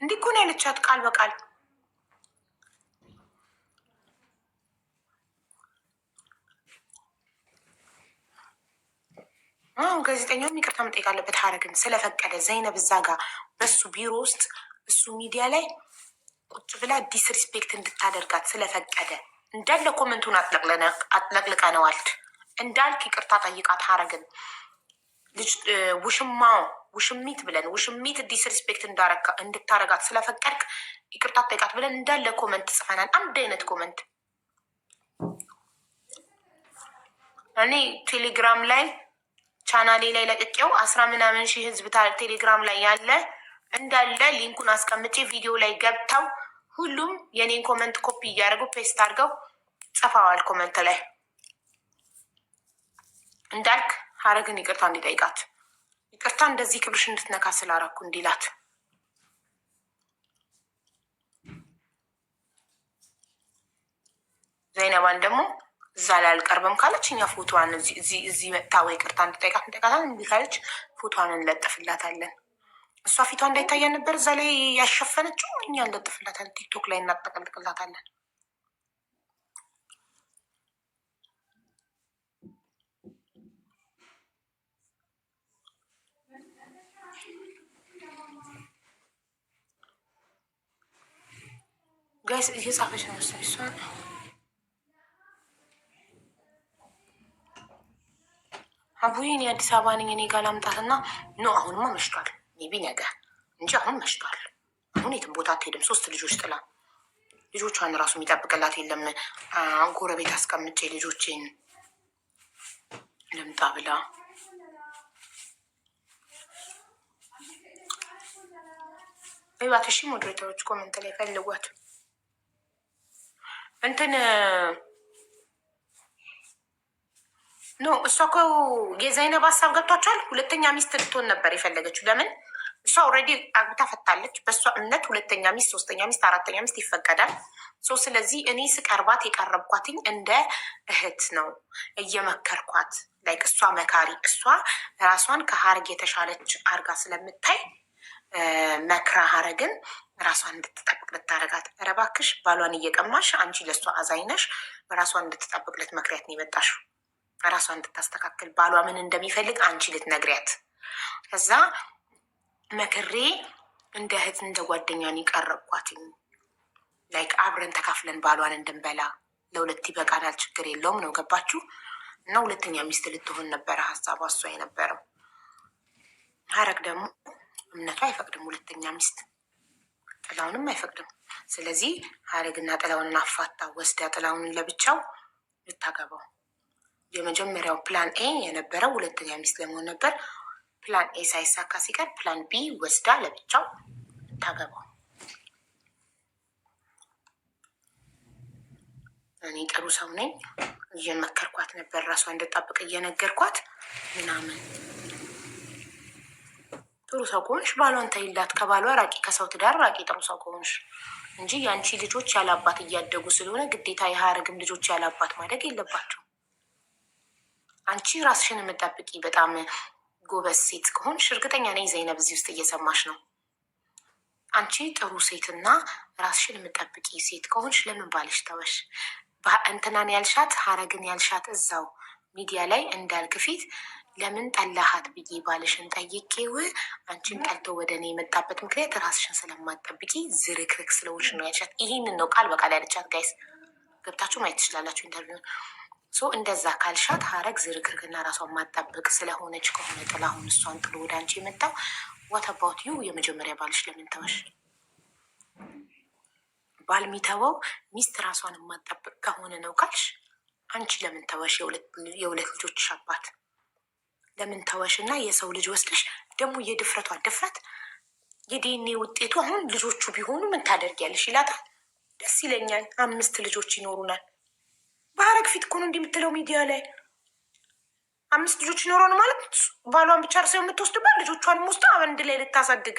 Speaker 1: እንዲህ እኮ ነው ያለቻት ቃል በቃል። ጋዜጠኛውም ይቅርታ መጠየቅ አለበት። ሀረግን ስለፈቀደ ዘይነብ እዛ ጋር በሱ ቢሮ ውስጥ እሱ ሚዲያ ላይ ቁጭ ብላ ዲስሪስፔክት እንድታደርጋት ስለፈቀደ እንዳለ ኮመንቱን አጥለቅልቀነዋል። እንዳልክ ይቅርታ ጠይቃት ሀረግን ልጅ ውሽሚት ብለን ውሽሚት ዲስሪስፔክት እንድታረጋት ስለፈቀድክ ይቅርታ ጠይቃት ብለን እንዳለ ኮመንት ጽፈናል። አንድ አይነት ኮመንት እኔ ቴሌግራም ላይ ቻናሌ ላይ ለቅቄው 10 ምናምን ሺህ ህዝብ ቴሌግራም ላይ ያለ እንዳለ ሊንኩን አስቀምጬ ቪዲዮ ላይ ገብተው ሁሉም የኔን ኮመንት ኮፒ እያደረጉ ፔስት አድርገው ጽፈዋል። ኮመንት ላይ እንዳልክ ሀረግን ይቅርታ እንዲጠይቃት ይቅርታ እንደዚህ ክብርሽ እንድትነካ ስላረኩ እንዲላት ዘይነባን ደግሞ እዛ ላይ አልቀርብም ካለች እኛ ፎቶዋን እዚህ መጥታ ወይ ይቅርታ እንጠይቃታለን። እንዲህ ካለች ፎቶዋን እንለጥፍላታለን። እሷ ፊቷ እንዳይታያ ነበር እዛ ላይ ያሸፈነችው፣ እኛ እንለጥፍላታለን። ቲክቶክ ላይ እናጠቀልቅላታለን። ጋይስ እየጻፈች ነው መሰለኝ እሷ አቡዬን የአዲስ አበባ ነኝ እኔ ጋር ላምጣትና ኖ አሁንማ መሽቷል። ሜቢ ነገ እንጂ አሁን መሽቷል። አሁን የትም ቦታ አትሄድም። 3 ልጆች ጥላ ልጆቿን ራሱ የሚጠብቅላት የለም። ጎረቤት አስቀምጬ ልጆቼን ልምጣ ብላ ይባትሺ ሞዴሬተሮች ኮመንት ላይ ፈልጓት እንትን ኖ እሷ እኮ የዘይነብ ሀሳብ ገብቷቸዋል። 2ኛ ሚስት ልትሆን ነበር የፈለገችው። ለምን እሷ ኦልሬዲ አግብታ ፈታለች። በእሷ እምነት 2ኛ ሚስት፣ 3ኛ ሚስት፣ 4ኛ ሚስት ይፈቀዳል። ስለዚህ እኔ ስቀርባት የቀረብኳትኝ እንደ እህት ነው እየመከርኳት ላይክ እሷ መካሪ፣ እሷ ራሷን ከሀረግ የተሻለች አርጋ ስለምታይ መክራ ሀረግን ራሷን እንድትጠብቅ ልታረጋት። ኧረ እባክሽ ባሏን እየቀማሽ አንቺ ለእሷ አዛኝነሽ ራሷን እንድትጠብቅ ልትመክሪያት ነው የመጣሽው። ራሷን እንድታስተካክል ባሏ ምን እንደሚፈልግ አንቺ ልትነግሪያት። ከዛ መክሬ እንደ እህት እንደ ጓደኛን ይቀረብኳትኝ ላይክ አብረን ተካፍለን ባሏን እንድንበላ ለ2 ይበቃናል፣ ችግር የለውም ነው ገባችሁ? እና 2ኛ ሚስት ልትሆን ነበረ ሀሳቧ እሷ የነበረው። ሀረግ ደግሞ እምነቱ አይፈቅድም 2ኛ ሚስት፣ ጥላውንም አይፈቅድም። ስለዚህ ሀረግና ጥላውንን አፋታ ወስዳ ጥላውንን ለብቻው ልታገባው። የመጀመሪያው ፕላን ኤ የነበረው 2ኛ ሚስት ለመሆን ነበር። ፕላን ኤ ሳይሳካ ሲቀር ፕላን ቢ ወስዳ ለብቻው ልታገባው። እኔ ጥሩ ሰው ነኝ እየመከርኳት ነበር፣ ራሷ እንድጠብቅ እየነገርኳት ምናምን። ጥሩ ሰው ከሆንሽ ባሏን ተይላት፣ ከባሏ ራቂ፣ ከሰው ትዳር ራቂ። ጥሩ ሰው ከሆንሽ እንጂ የአንቺ ልጆች ያለ አባት እያደጉ ስለሆነ ግዴታ የሀረግም ልጆች ያለ አባት ማደግ የለባቸው። አንቺ ራስሽን የምጠብቂ በጣም ጎበዝ ሴት ከሆንሽ እርግጠኛ ነኝ ዘይነብ እዚህ ውስጥ እየሰማሽ ነው። አንቺ ጥሩ ሴትና ራስሽን የምጠብቂ ሴት ከሆንሽ ለምን ባልሽ ተወሽ? እንትናን ያልሻት ሀረግን ያልሻት እዛው ሚዲያ ላይ እንዳልክ ፊት ለምን ጠላሃት ብዬ ባልሽን ጠይቄው አንቺን ጠልቶ ወደ እኔ የመጣበት ምክንያት ራስሽን ስለማጠብቂ ዝርክርክ ስለሆንሽ ነው ያልሻት። ይህንን ነው ቃል በቃል ያለቻት። ጋይስ ገብታችሁ ማየት ትችላላችሁ ኢንተርቪው። እንደዛ ካልሻት ሀረግ ዝርክርክና ራሷን ማጠበቅ ስለሆነች ከሆነ ጥላሁን እሷን ጥሎ ወደ አንቺ የመጣው ዋት አባውት ዩ የመጀመሪያ ባልሽ ለምን ተወሽ? ባል የሚተወው ሚስት ራሷን የማጠበቅ ከሆነ ነው ካልሽ አንቺ ለምን ተወሽ? የሁለት ልጆችሽ አባት ለምን ተወሽ? እና የሰው ልጅ ወስደሽ ደግሞ የድፍረቷ ድፍረት የዲኤንኤ ውጤቱ አሁን ልጆቹ ቢሆኑ ምን ታደርጊያለሽ ይላታል። ደስ ይለኛል። 5 ልጆች ይኖሩናል። በሀረግ ፊት እኮ ነው እንዲህ የምትለው ሚዲያ ላይ 5 ልጆች ይኖረን ማለት ባሏን ብቻ ሰው የምትወስድባት ልጆቿንም ውስጥ አንድ ላይ ልታሳድግ።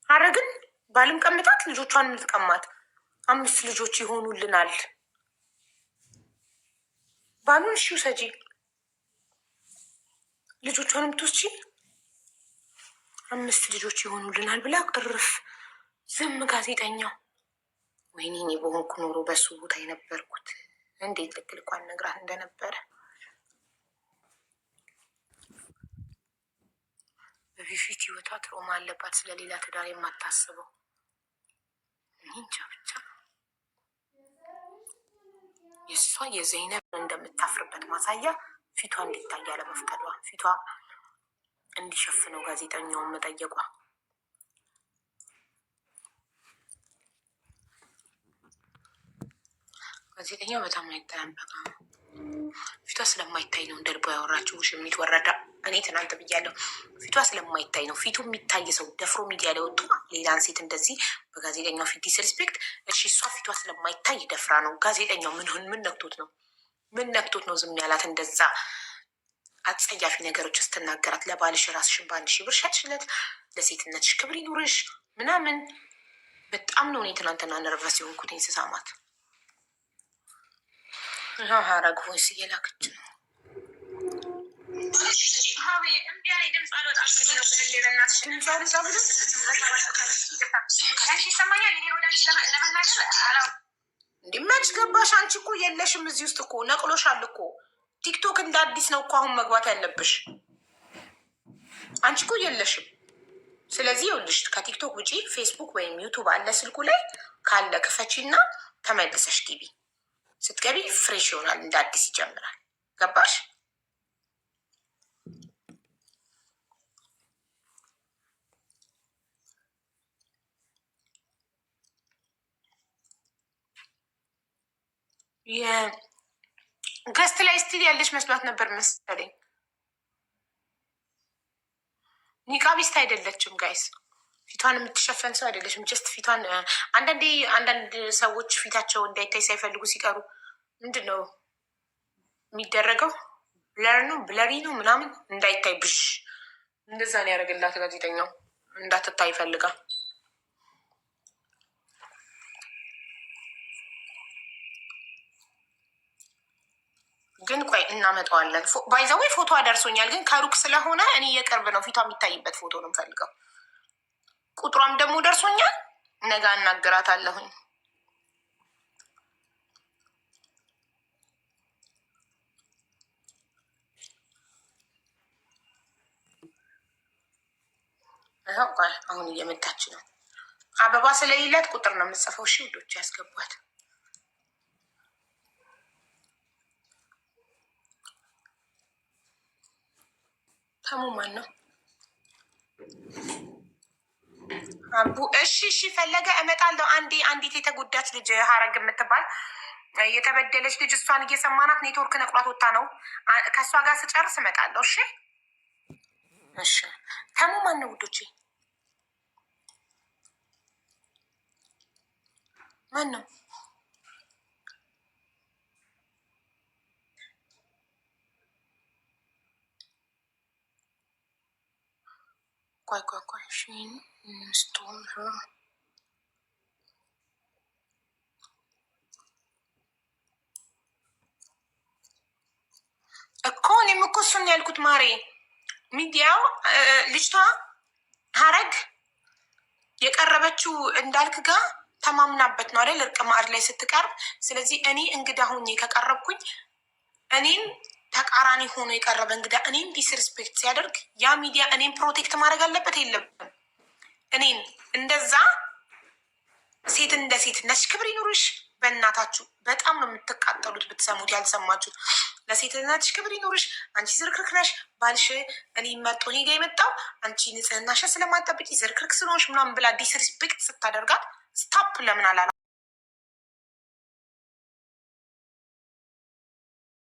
Speaker 1: ሀረግን ባልም ቀምጣት ልጆቿንም ልትቀማት። 5 ልጆች ይሆኑልናል። ባሉን እሺ ውሰጂ፣ ልጆቿንም ትወስጂ፣ 5 ልጆች ይሆኑልናል ብላ ቅርፍ ዝም ጋዜጠኛው። ወይኔ እኔ በሆንኩ ኖሮ በሱ ቦታ የነበርኩት እንዴት ልክ ልኳን ነግራት እንደነበረ። በፊት ህይወቷ ትሮማ አለባት፣ ስለሌላ ትዳር የማታስበው እንጃ። ብቻ የእሷ የዘይነብ እንደምታፍርበት ማሳያ ፊቷ እንዲታይ አለመፍቀዷ፣ ፊቷ እንዲሸፍነው ጋዜጠኛውን መጠየቋ። ጋዜጠኛ በጣም አይታያበቃ ፊቷ ስለማይታይ ነው እንደ ልቧ ያወራችው። ውሽሚት ወረዳ እኔ ትናንት ብያለሁ። ፊቷ ስለማይታይ ነው። ፊቱ የሚታይ ሰው ደፍሮ ሚዲያ ላይ ወጡ ሌላን ሴት እንደዚህ በጋዜጠኛው ፊት ዲስሪስፔክት። እሺ እሷ ፊቷ ስለማይታይ ደፍራ ነው። ጋዜጠኛው ምን ነክቶት ነው? ምን ነክቶት ነው ዝም ያላት? እንደዛ አጸያፊ ነገሮች ስትናገራት ለባልሽ ራስሽን በ1,000 ብር ሸጥሽለት፣ ለሴትነትሽ ክብር ይኑርሽ ምናምን። በጣም ነው እኔ ትናንትና ነርቨስ የሆንኩት ስሰማት። ሀረግ ቮይስ እየላከች ነው። እንዲመች ገባሽ? አንቺ እኮ የለሽም እዚህ ውስጥ እኮ ነቅሎሻል እኮ። ቲክቶክ እንደ አዲስ ነው እኮ አሁን መግባት ያለብሽ። አንቺ እኮ የለሽም። ስለዚህ ይኸውልሽ ከቲክቶክ ውጪ ፌስቡክ ወይም ዩቱብ አለ ስልኩ ላይ ካለ ክፈቺ እና ተመልሰሽ ግቢ። ስትገቢ ፍሬሽ ይሆናል፣ እንደ አዲስ ይጀምራል። ገባሽ? ገስት ላይ ስቲል ያለች መስሏት ነበር መሰለኝ። ኒቃቢስት አይደለችም ጋይስ። ፊቷን የምትሸፈን ሰው አይደለችም። ጀስት ፊቷን አንዳንድ ሰዎች ፊታቸው እንዳይታይ ሳይፈልጉ ሲቀሩ ምንድን ነው የሚደረገው? ብለሪ ነው ምናምን እንዳይታይ ብሽ እንደዛ ነው ያደረግላት ጋዜጠኛው። እንዳትታይ ይፈልጋል። ግን ቆይ እናመጣዋለን። ባይዘዌ ፎቶ አደርሶኛል፣ ግን ከሩቅ ስለሆነ እኔ የቅርብ ነው ፊቷ የሚታይበት ፎቶ ነው የምፈልገው። ቁጥሯም ደግሞ ደርሶኛል። ነገ እናግራታለሁኝ። አሁን እየመጣች ነው። አበባ ስለሌላት ቁጥር ነው የምጽፈው። እሺ ውዶች ያስገቧት። ተሙ ማን ነው? አቡ እሺ ፈለገ እመጣለሁ። አንዲት የተጎዳች ልጅ ሀረግ የምትባል የተበደለች ልጅ እሷን እየሰማናት ኔትወርክ ነቅሏት ወጣ ነው። ከእሷ ጋር ስጨርስ እመጣለሁ። እሺ ተሙ ማን ነው ውዶቼ? ማን ነው? ቆይ ስቶን እኮ እኔም እኮ እሱን ያልኩት ማሬ። ሚዲያው ልጅቷ ሀረግ የቀረበችው እንዳልክ ጋር ተማምናበት ነው አይደል? እርቅ ማዕድ ላይ ስትቀርብ። ስለዚህ እኔ እንግዳ ሁኜ ከቀረብኩኝ እኔን ተቃራኒ ሆኖ የቀረበ እንግዳ እኔን ዲስሪስፔክት ሲያደርግ ያ ሚዲያ እኔን ፕሮቴክት ማድረግ አለበት የለብንም? እኔን እንደዛ ሴት እንደ ሴት ነሽ ክብር ይኑርሽ። በእናታችሁ በጣም ነው የምትቃጠሉት ብትሰሙት ያልሰማችሁት። ለሴትነትሽ ክብር ይኑርሽ። አንቺ ዝርክርክ ነሽ። ባልሽ እኔ መጦ እኔ ጋ የመጣው አንቺ ንጽህናሽን ስለማጠብቂ ዝርክርክ ስለሆንሽ ምናምን ብላ ዲስሪስፔክት ስታደርጋት ስታፕ ለምን አላላ